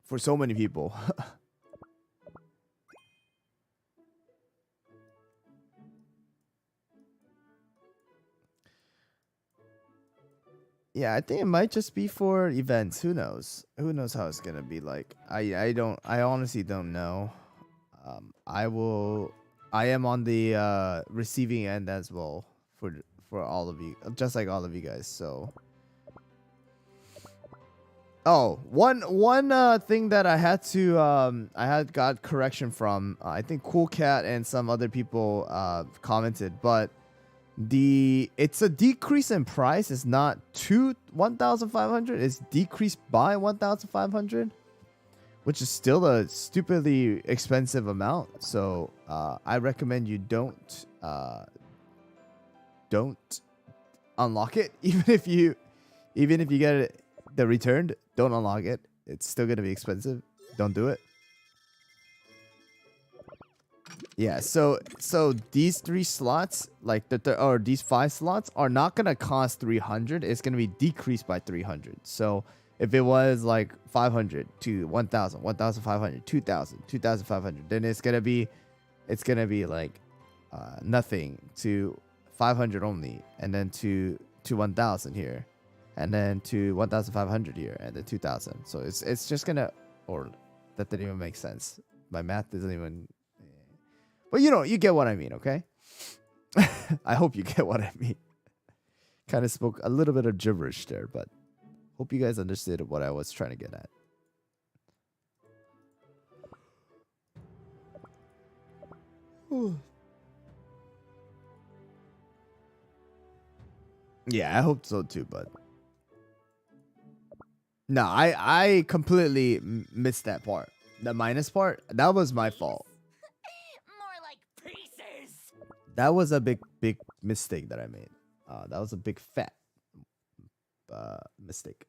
for so many people. Yeah, I think it might just be for events. Who knows? Who knows how it's gonna be like? I honestly don't know. I am on the receiving end as well for all of you, just like all of you guys. So, oh, one thing that I had to I had got correction from. I think Cool Cat and some other people commented, but it's a decrease in price. It's not 1,500. It's decreased by 1,500, which is still a stupidly expensive amount. So I recommend you don't unlock it. Even if you get it the returned, don't unlock it. It's still gonna be expensive. Don't do it. Yeah, so these 3 slots, like or these 5 slots, are not gonna cost 300. It's gonna be decreased by 300. So if it was like 500 to 1,000, 1,500, 2,000, 2,500, then it's gonna be like nothing to 500 only, and then to 1,000 here, and then to 1,500 here, and then 2,000. So it's just gonna, or that didn't even make sense. My math doesn't even. But you get what I mean, okay? I hope you get what I mean. Kind of spoke a little bit of gibberish there, but hope you guys understood what I was trying to get at. Yeah, I hope so too, but no, I completely missed that part. The minus part, that was my fault. More like pieces. That was a big mistake that I made. That was a big fat mistake.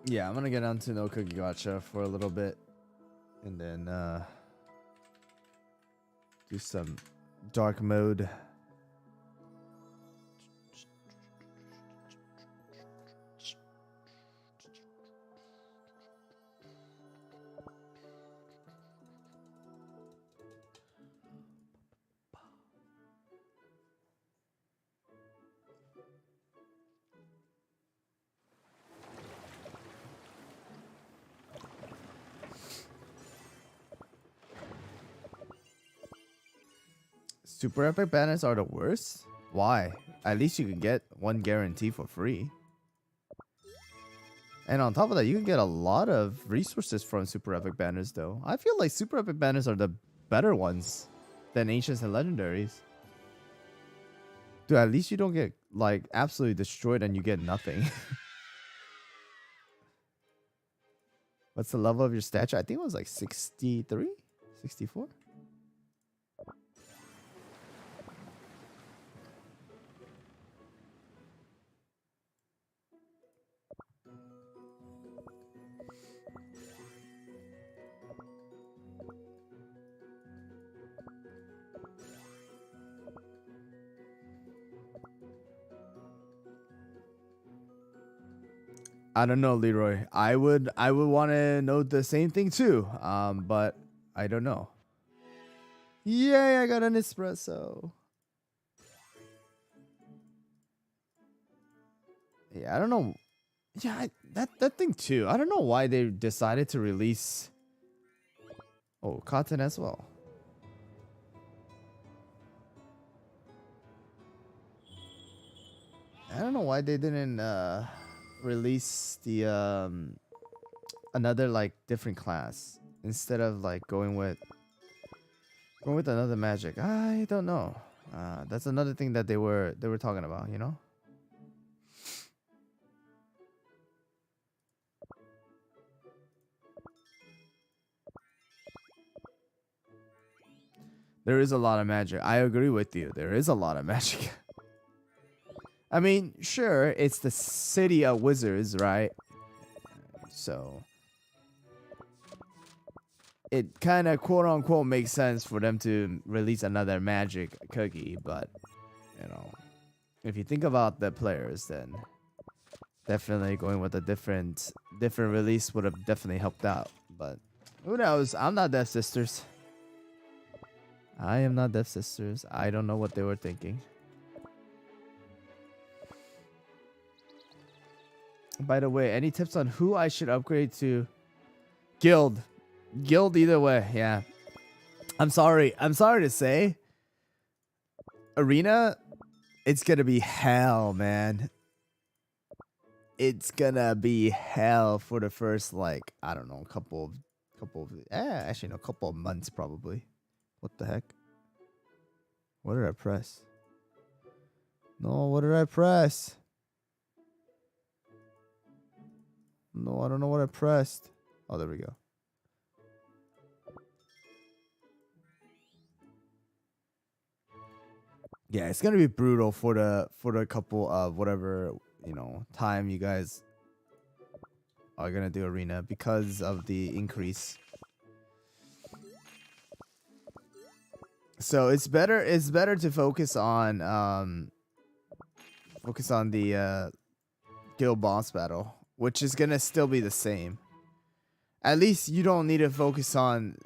Yeah, I'm gonna get on to No Cookie Gotcha for a little bit, and then do some dark mode. Super epic banners are the worst? Why? At least you can get one guarantee for free. And on top of that, you can get a lot of resources from super epic banners though. I feel like super epic banners are the better ones than ancients and legendaries. Dude, at least you don't get like absolutely destroyed and you get nothing. What's the level of your stature? I think it was like 63? 64? I don't know, Leroy. I would want to know the same thing too. But I don't know. Yay, I got an espresso. Yeah, I don't know. Yeah, that thing too. I don't know why they decided to release cotton as well. I don't know why they didn't release the another like different class instead of like going with another magic. I don't know. That's another thing that they were talking about, you know? There is a lot of magic. I agree with you. There is a lot of magic. I mean, sure, it's the city of wizards, right? So it kind of quote unquote makes sense for them to release another magic cookie, but you know, if you think about the players, then definitely going with a different release would have definitely helped out. But who knows? I'm not Death Sisters. I am not Death Sisters. I don't know what they were thinking. By the way, any tips on who I should upgrade to? Guild either way. Yeah. I'm sorry to say. Arena, it's gonna be hell, man. It's gonna be hell for the first, like, I don't know, couple of months probably. What the heck? What did I press? No, what did I press? No, I don't know what I pressed. Oh, there we go. Yeah, it's gonna be brutal for the couple of whatever, you know, time you guys are gonna do arena because of the increase. So it's better to focus on the guild boss battle, which is gonna still be the same. At least you don't need to focus on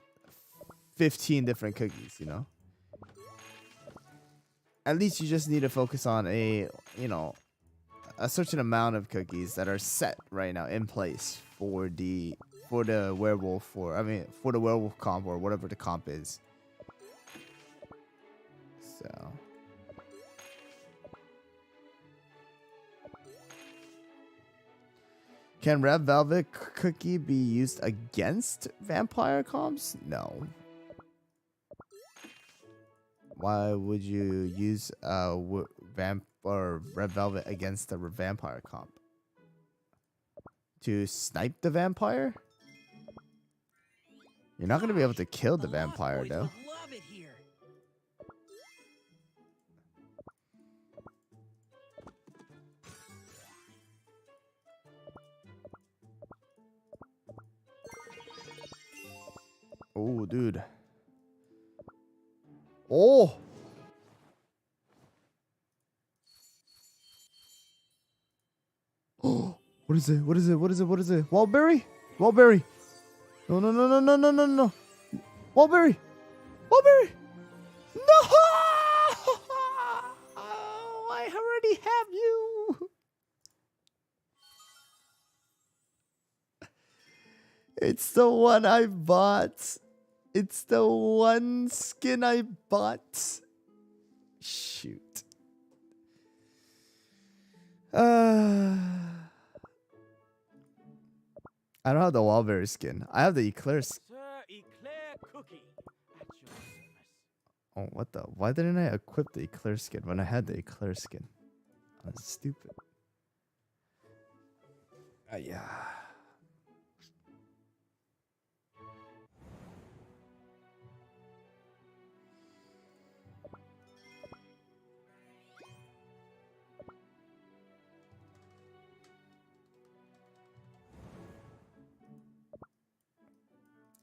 15 different cookies, you know. At least you just need to focus on a certain amount of cookies that are set right now in place for the werewolf for the werewolf comp or whatever the comp is. So can Red Velvet Cookie be used against vampire comps? No. Why would you use Red Velvet against the vampire comp? To snipe the vampire? You're not going to be able to kill the vampire, though. Love it here. Oh, dude. Oh! Oh! What is it? What is it? What is it? What is it? Wildberry? Wildberry! No, no, no, no, no, no, no, no. Wildberry! Wildberry! No! I already have you! It's the one I bought. It's the one skin I bought. Shoot. I don't have the Wildberry skin. I have the Eclair skin. Sir Eclair Cookie at your service. Oh, what the? Why didn't I equip the Eclair skin when I had the Eclair skin? That's stupid. Yeah.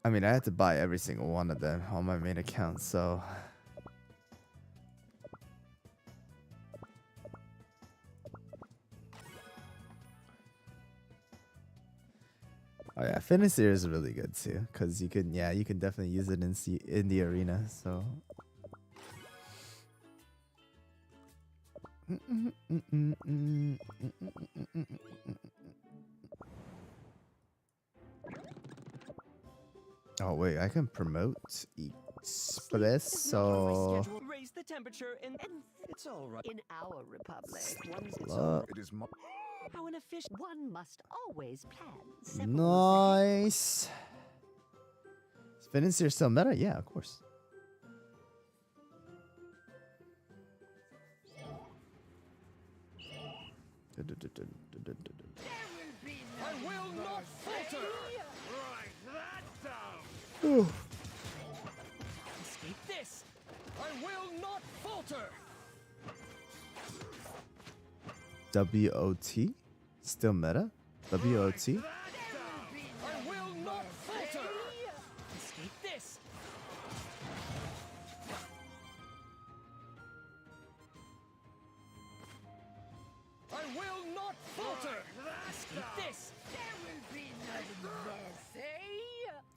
I mean, I had to buy every single one of them on my main account, so... Oh yeah, Financier is really good too, cause you can definitely use it in the arena. So. Oh wait, I can promote espresso. Raise the temperature and it's all right. In our republic, It is my How inefficient. one must always plan. Nice. Is Financier still meta? Yeah, of course. I will not falter. Write that down. Escape this. I will not falter. WOT? Still meta? WOT? I will not falter. Escape this. I will not falter. Escape this.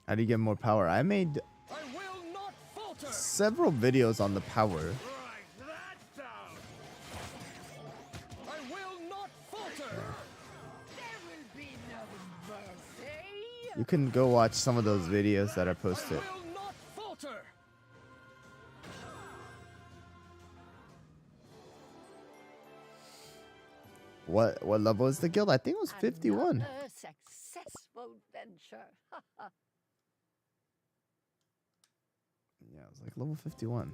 How do you get more power? I made I will not falter. several videos on the power. Write that down. I will not falter. You can go watch some of those videos that are I posted. will not falter. What level is the guild? I think it was 51. Another successful venture. Yeah, it was like level 51.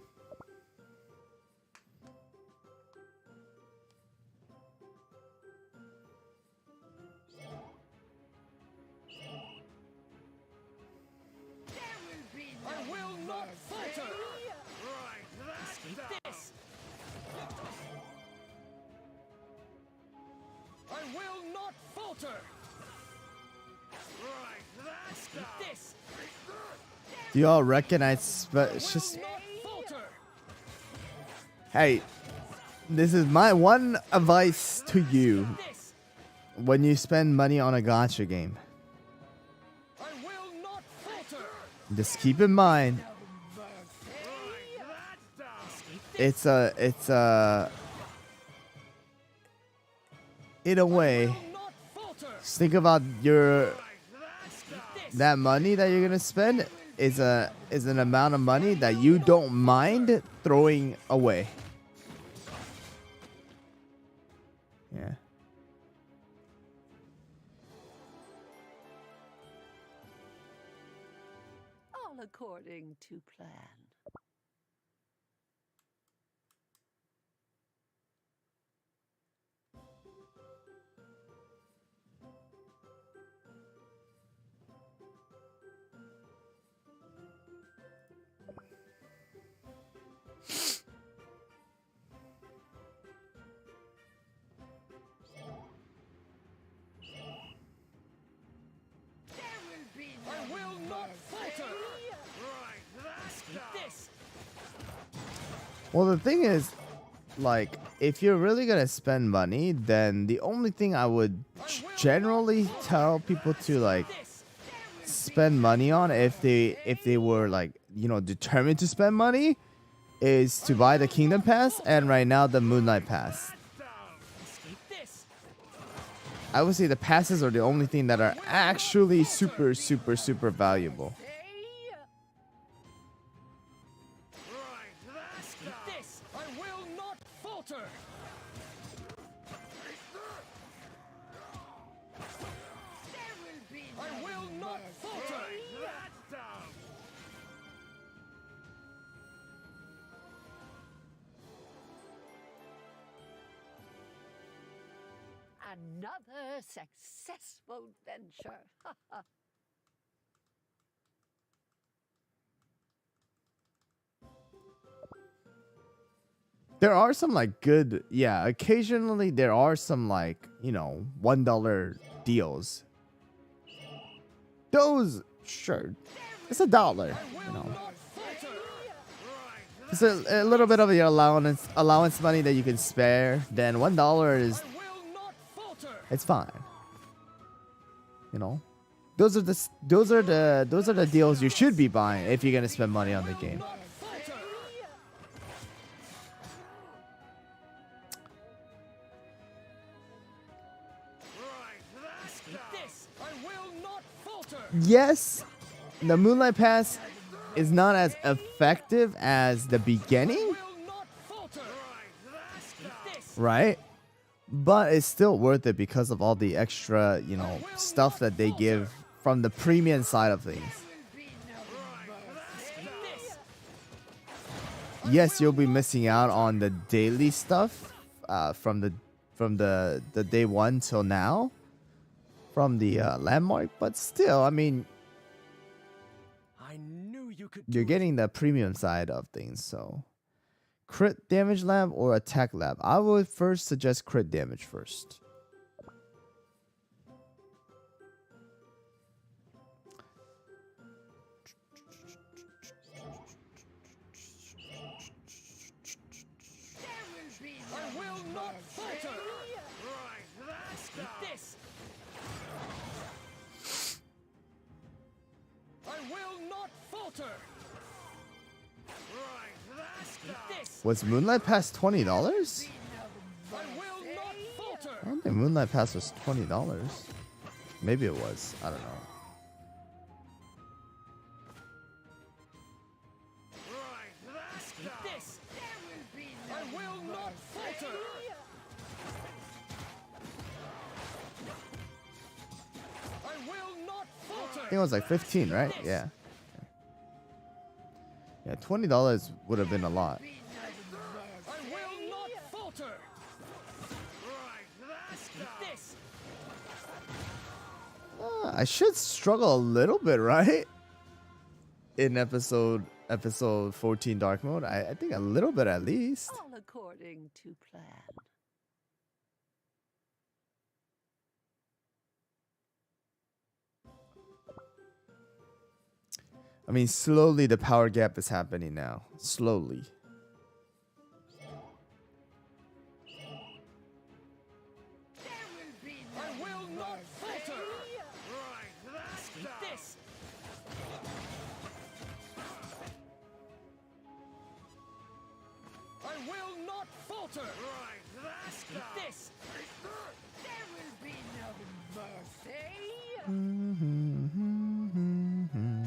I will not falter. Write that Escape down. this. I will not falter. Write that Escape down. this. Do y'all recognize? But I it's just, will not falter. hey, this is my one advice to you This. when you spend money on a gacha game. I will not falter. Just keep in mind, Write that down. it's a in a way, Will not falter. just think about your Write that down. This. that money that you're gonna spend is an amount of money that you don't mind throwing away. Yeah. All according to plan. I will not falter. Write that Escape down. this. Well, the thing is, like, if you're really gonna spend money, then the only thing I would generally tell people to like This. spend money on, if they were like, you know, determined to spend money, is to buy the Kingdom Pass and right now the Moonlight Pass. Down. Escape this. I would say the passes are the only thing that are actually super valuable. Write that Escape down. this. I will not falter. I will not falter. Write that down. Another successful venture. There are some like good, yeah, occasionally there are some like, you know, $1 deals. Those, sure, it's $1, you know. Not falter. It's a little bit of your allowance money that you can spare. Then $1 is, I will not falter. it's fine. You know, those are the deals you should be buying if you're gonna spend money on the game. This I will not falter. Yes, the Moonlight Pass is not as effective as the beginning, Will not falter. This right? But it's still worth it because of all the extra, you know, stuff that they give from the premium side of things. this Yes, you'll be missing out on the daily stuff from the day one till now from the landmark, but still, I mean, I knew you could. you're getting the premium side of things. So crit damage lab or attack lab? I would first suggest crit damage first. I will not falter. This I will not falter. This Was Moonlight Pass $20? I will not falter. I don't think Moonlight Pass was $20. Maybe it was. I don't know. This I will not falter. I will not falter. I think it was like 15, right? Yeah. Yeah, $20 would have been a lot. I will not falter. This I should struggle a little bit, right? In episode 14 dark mode. I think a little bit at least. All according to plan. I mean, slowly the power gap is happening now. Slowly. I will not falter. This I will not falter. This There will be no mercy.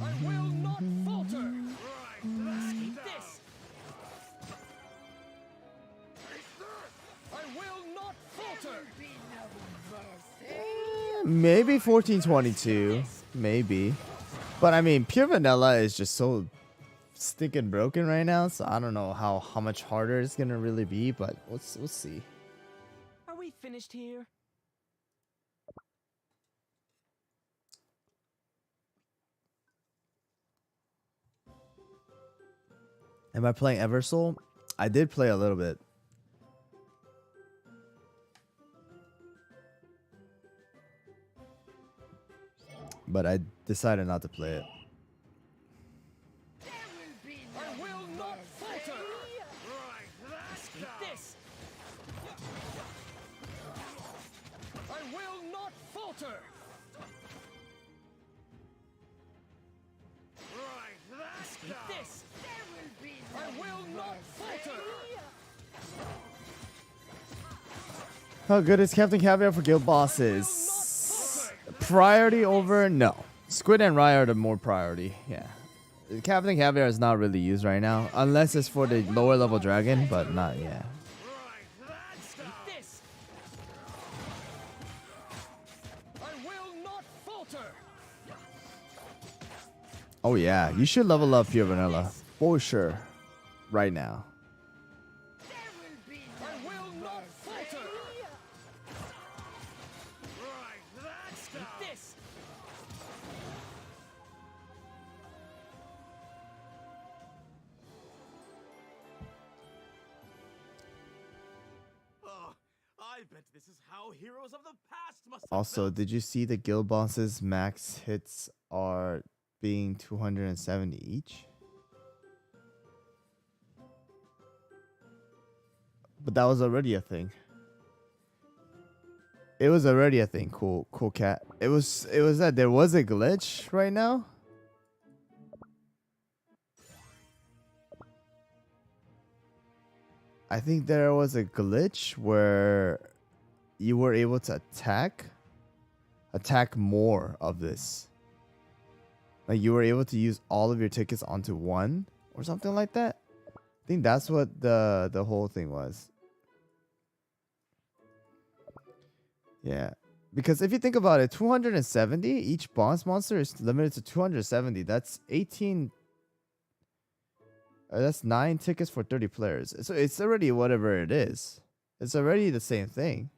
I will not falter. This I will not falter. Maybe 1422. Maybe. But I mean, pure vanilla is just so stinking broken right now, so I don't know how much harder it's gonna really be, but we'll see. Are we finished here? Am I playing Eversoul? I did play a little bit. But I decided not to play it. I will not falter. This I will not falter. This I will not falter. How good is Captain Caviar for guild bosses? Priority over? No. Squid and Rye are the more priority. Yeah. Captain Caviar is not really used right now. Unless it's for the lower level dragon, but not, yeah. This I will not falter. Oh yeah, you should level up Pure Vanilla. For sure. Right now. I will not falter. This Oh, I bet this is how heroes of the past must have Also, felt. did you see the guild bosses max hits are being 270 each? But that was already a thing. It was already a thing. Cool cat. It was that there was a glitch right now. I think there was a glitch where you were able to attack more of this. Like you were able to use all of your tickets onto one or something like that. I think that's what the whole thing was. Yeah. Because if you think about it, 270, each boss monster is limited to 270. That's 18. That's 9 tickets for 30 players. So it's already whatever it is. It's already the same thing.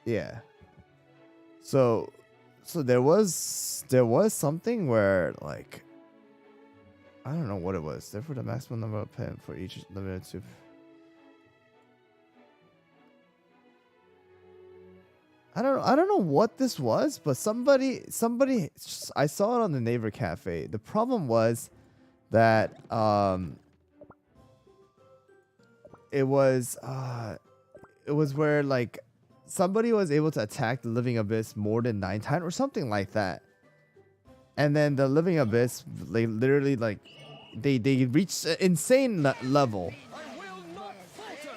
Yeah. So there was something where like I don't know what it was. Therefore, the maximum number of pen for each limited to. I don't know what this was, but somebody I saw it on the neighbor cafe. The problem was that it was where like somebody was able to attack the living abyss more than 9 times or something like that. And then the living abyss, they literally like they reached an insane level. I will not falter.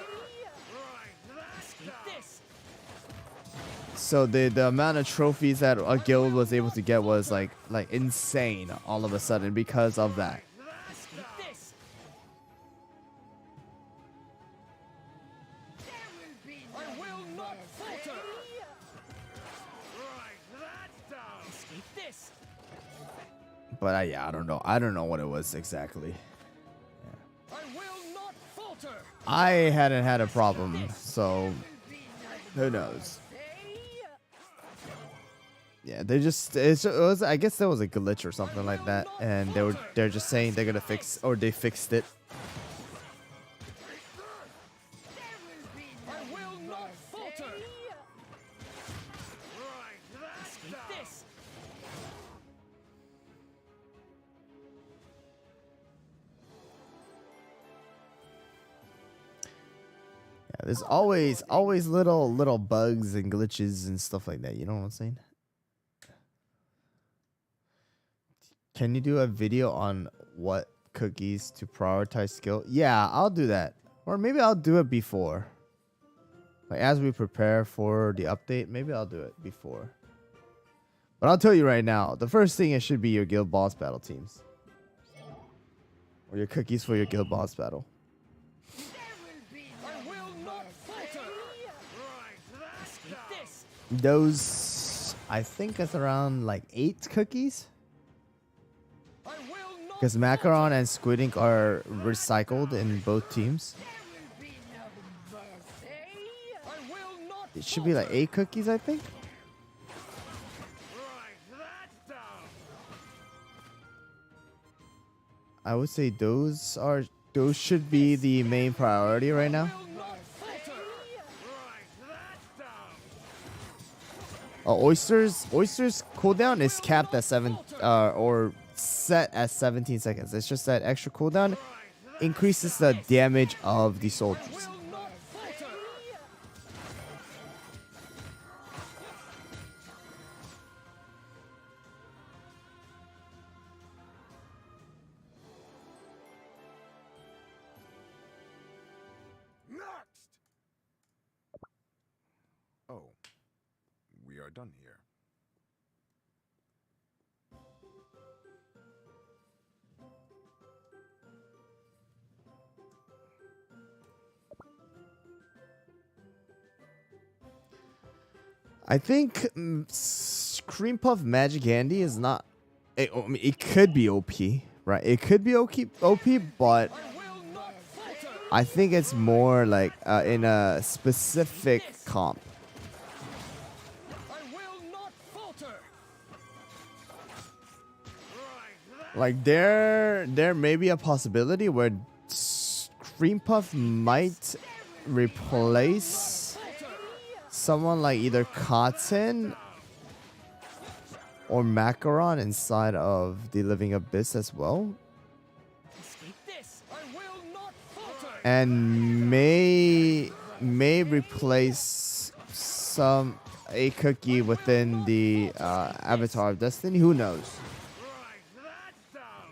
So the amount of trophies that a guild was able to get was like insane all of a sudden because of that. I will not falter. Escape this. But yeah, I don't know. I don't know what it was exactly. I will not falter. I hadn't had a problem, so who knows? Yeah, they just it was. I guess there was a glitch or something like that, and they're just saying they're gonna fix or they fixed it. I will not falter. Escape this. Yeah, there's always little bugs and glitches and stuff like that. You know what I'm saying? Can you do a video on what cookies to prioritize skill? Yeah, I'll do that. Or maybe I'll do it before. Like as we prepare for the update, maybe I'll do it before. But I'll tell you right now, the first thing it should be your guild boss battle teams. Or your cookies for your guild boss battle. I will not falter. Escape this. Those, I think it's around like 8 cookies. I will not. Because Macaron and Squid Ink are recycled in both teams. I will not. It should be like 8 cookies, I think. I would say those should be the main priority right now. Oysters cooldown is capped at 7 or set at 17 seconds. It's just that extra cooldown increases the damage of the soldiers. Oh, we are done here. I think Cream Puff Magic Candy is not. I mean, it could be OP, right? It could be OP, but I think it's more like in a specific comp. Like there may be a possibility where Cream Puff might replace someone like either Cotton or Macaron inside of the Living Abyss as well. Escape this. I will not falter. And may replace a cookie within the Avatar of Destiny. Who knows? Write that down.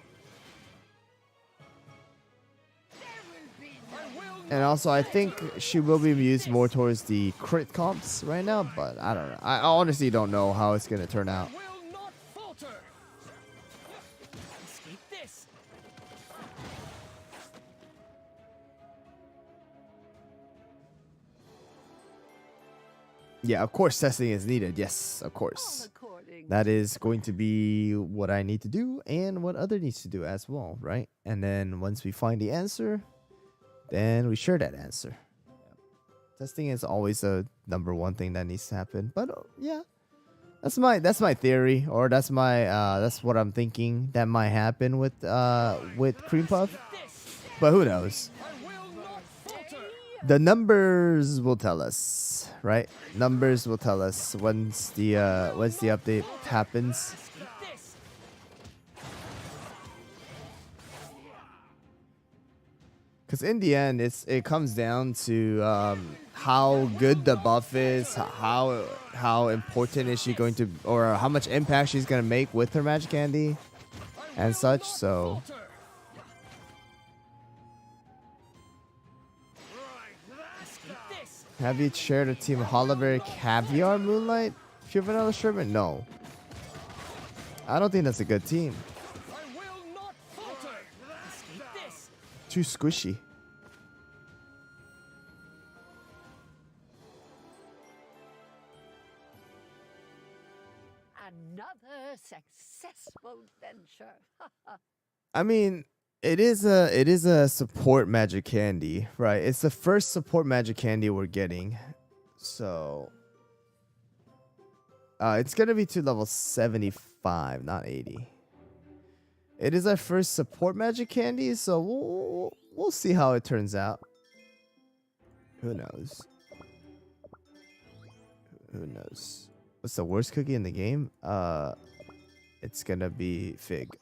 And also, I think she will be used more towards the crit comps right now, but I don't know. I honestly don't know how it's gonna turn out. Will not falter. Escape this. Yeah, of course, testing is needed. Yes, of course. According That is going to be what I need to do and what other needs to do as well, right? And then once we find the answer, then we share that answer. Testing is always a #1 thing that needs to happen. But yeah, that's my theory, or that's what I'm thinking that might happen with Cream Puff. But who knows? I will not falter. The numbers will tell us, right? Numbers will tell us once the update happens. Escape this. Because in the end, it comes down to how good the buff is, how important is she going to, or how much impact she's gonna make with her magic candy, and such. So Falter. Escape this. have you shared a team Hollyberry Caviar Moonlight Pure Vanilla Sherbet? No, I don't think that's a good team. I will not falter. Escape this. Too squishy. another successful venture. I mean, it is a support magic candy, right? It's the first support magic candy we're getting, so it's gonna be to level 75, not 80. It is our first support magic candy, so we'll see how it turns out. Who knows? Who knows? What's the worst cookie in the game? It's gonna be Fig.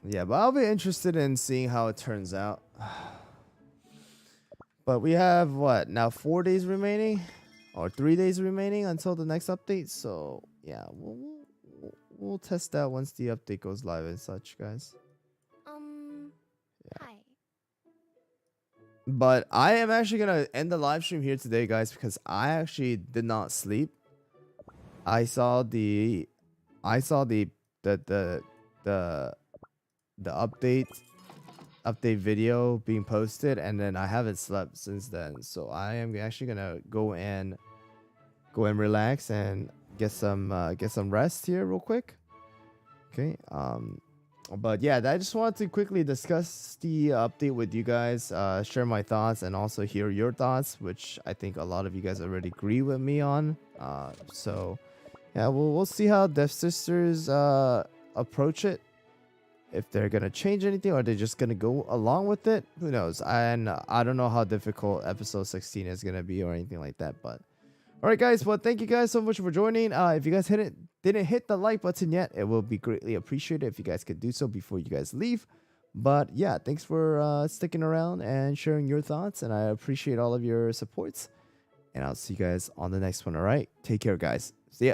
Yeah, but I'll be interested in seeing how it turns out. But we have what now? 4 days remaining, or 3 days remaining until the next update. So yeah, we'll test out once the update goes live and such, guys. Hi. But I am actually gonna end the live stream here today, guys, because I actually did not sleep. I saw the update video being posted, and then I haven't slept since then. So I am actually gonna go and relax and get some rest here real quick. Okay. But yeah, I just wanted to quickly discuss the update with you guys, share my thoughts, and also hear your thoughts, which I think a lot of you guys already agree with me on. So yeah, we'll see how Death Sisters approach it. If they're gonna change anything, or they're just gonna go along with it, who knows? And I don't know how difficult episode 16 is gonna be or anything like that. But all right, guys. Well, thank you guys so much for joining. If you guys didn't hit the like button yet, it will be greatly appreciated if you guys could do so before you guys leave. But yeah, thanks for sticking around and sharing your thoughts, and I appreciate all of your supports. And I'll see you guys on the next one. All right, take care, guys. See ya.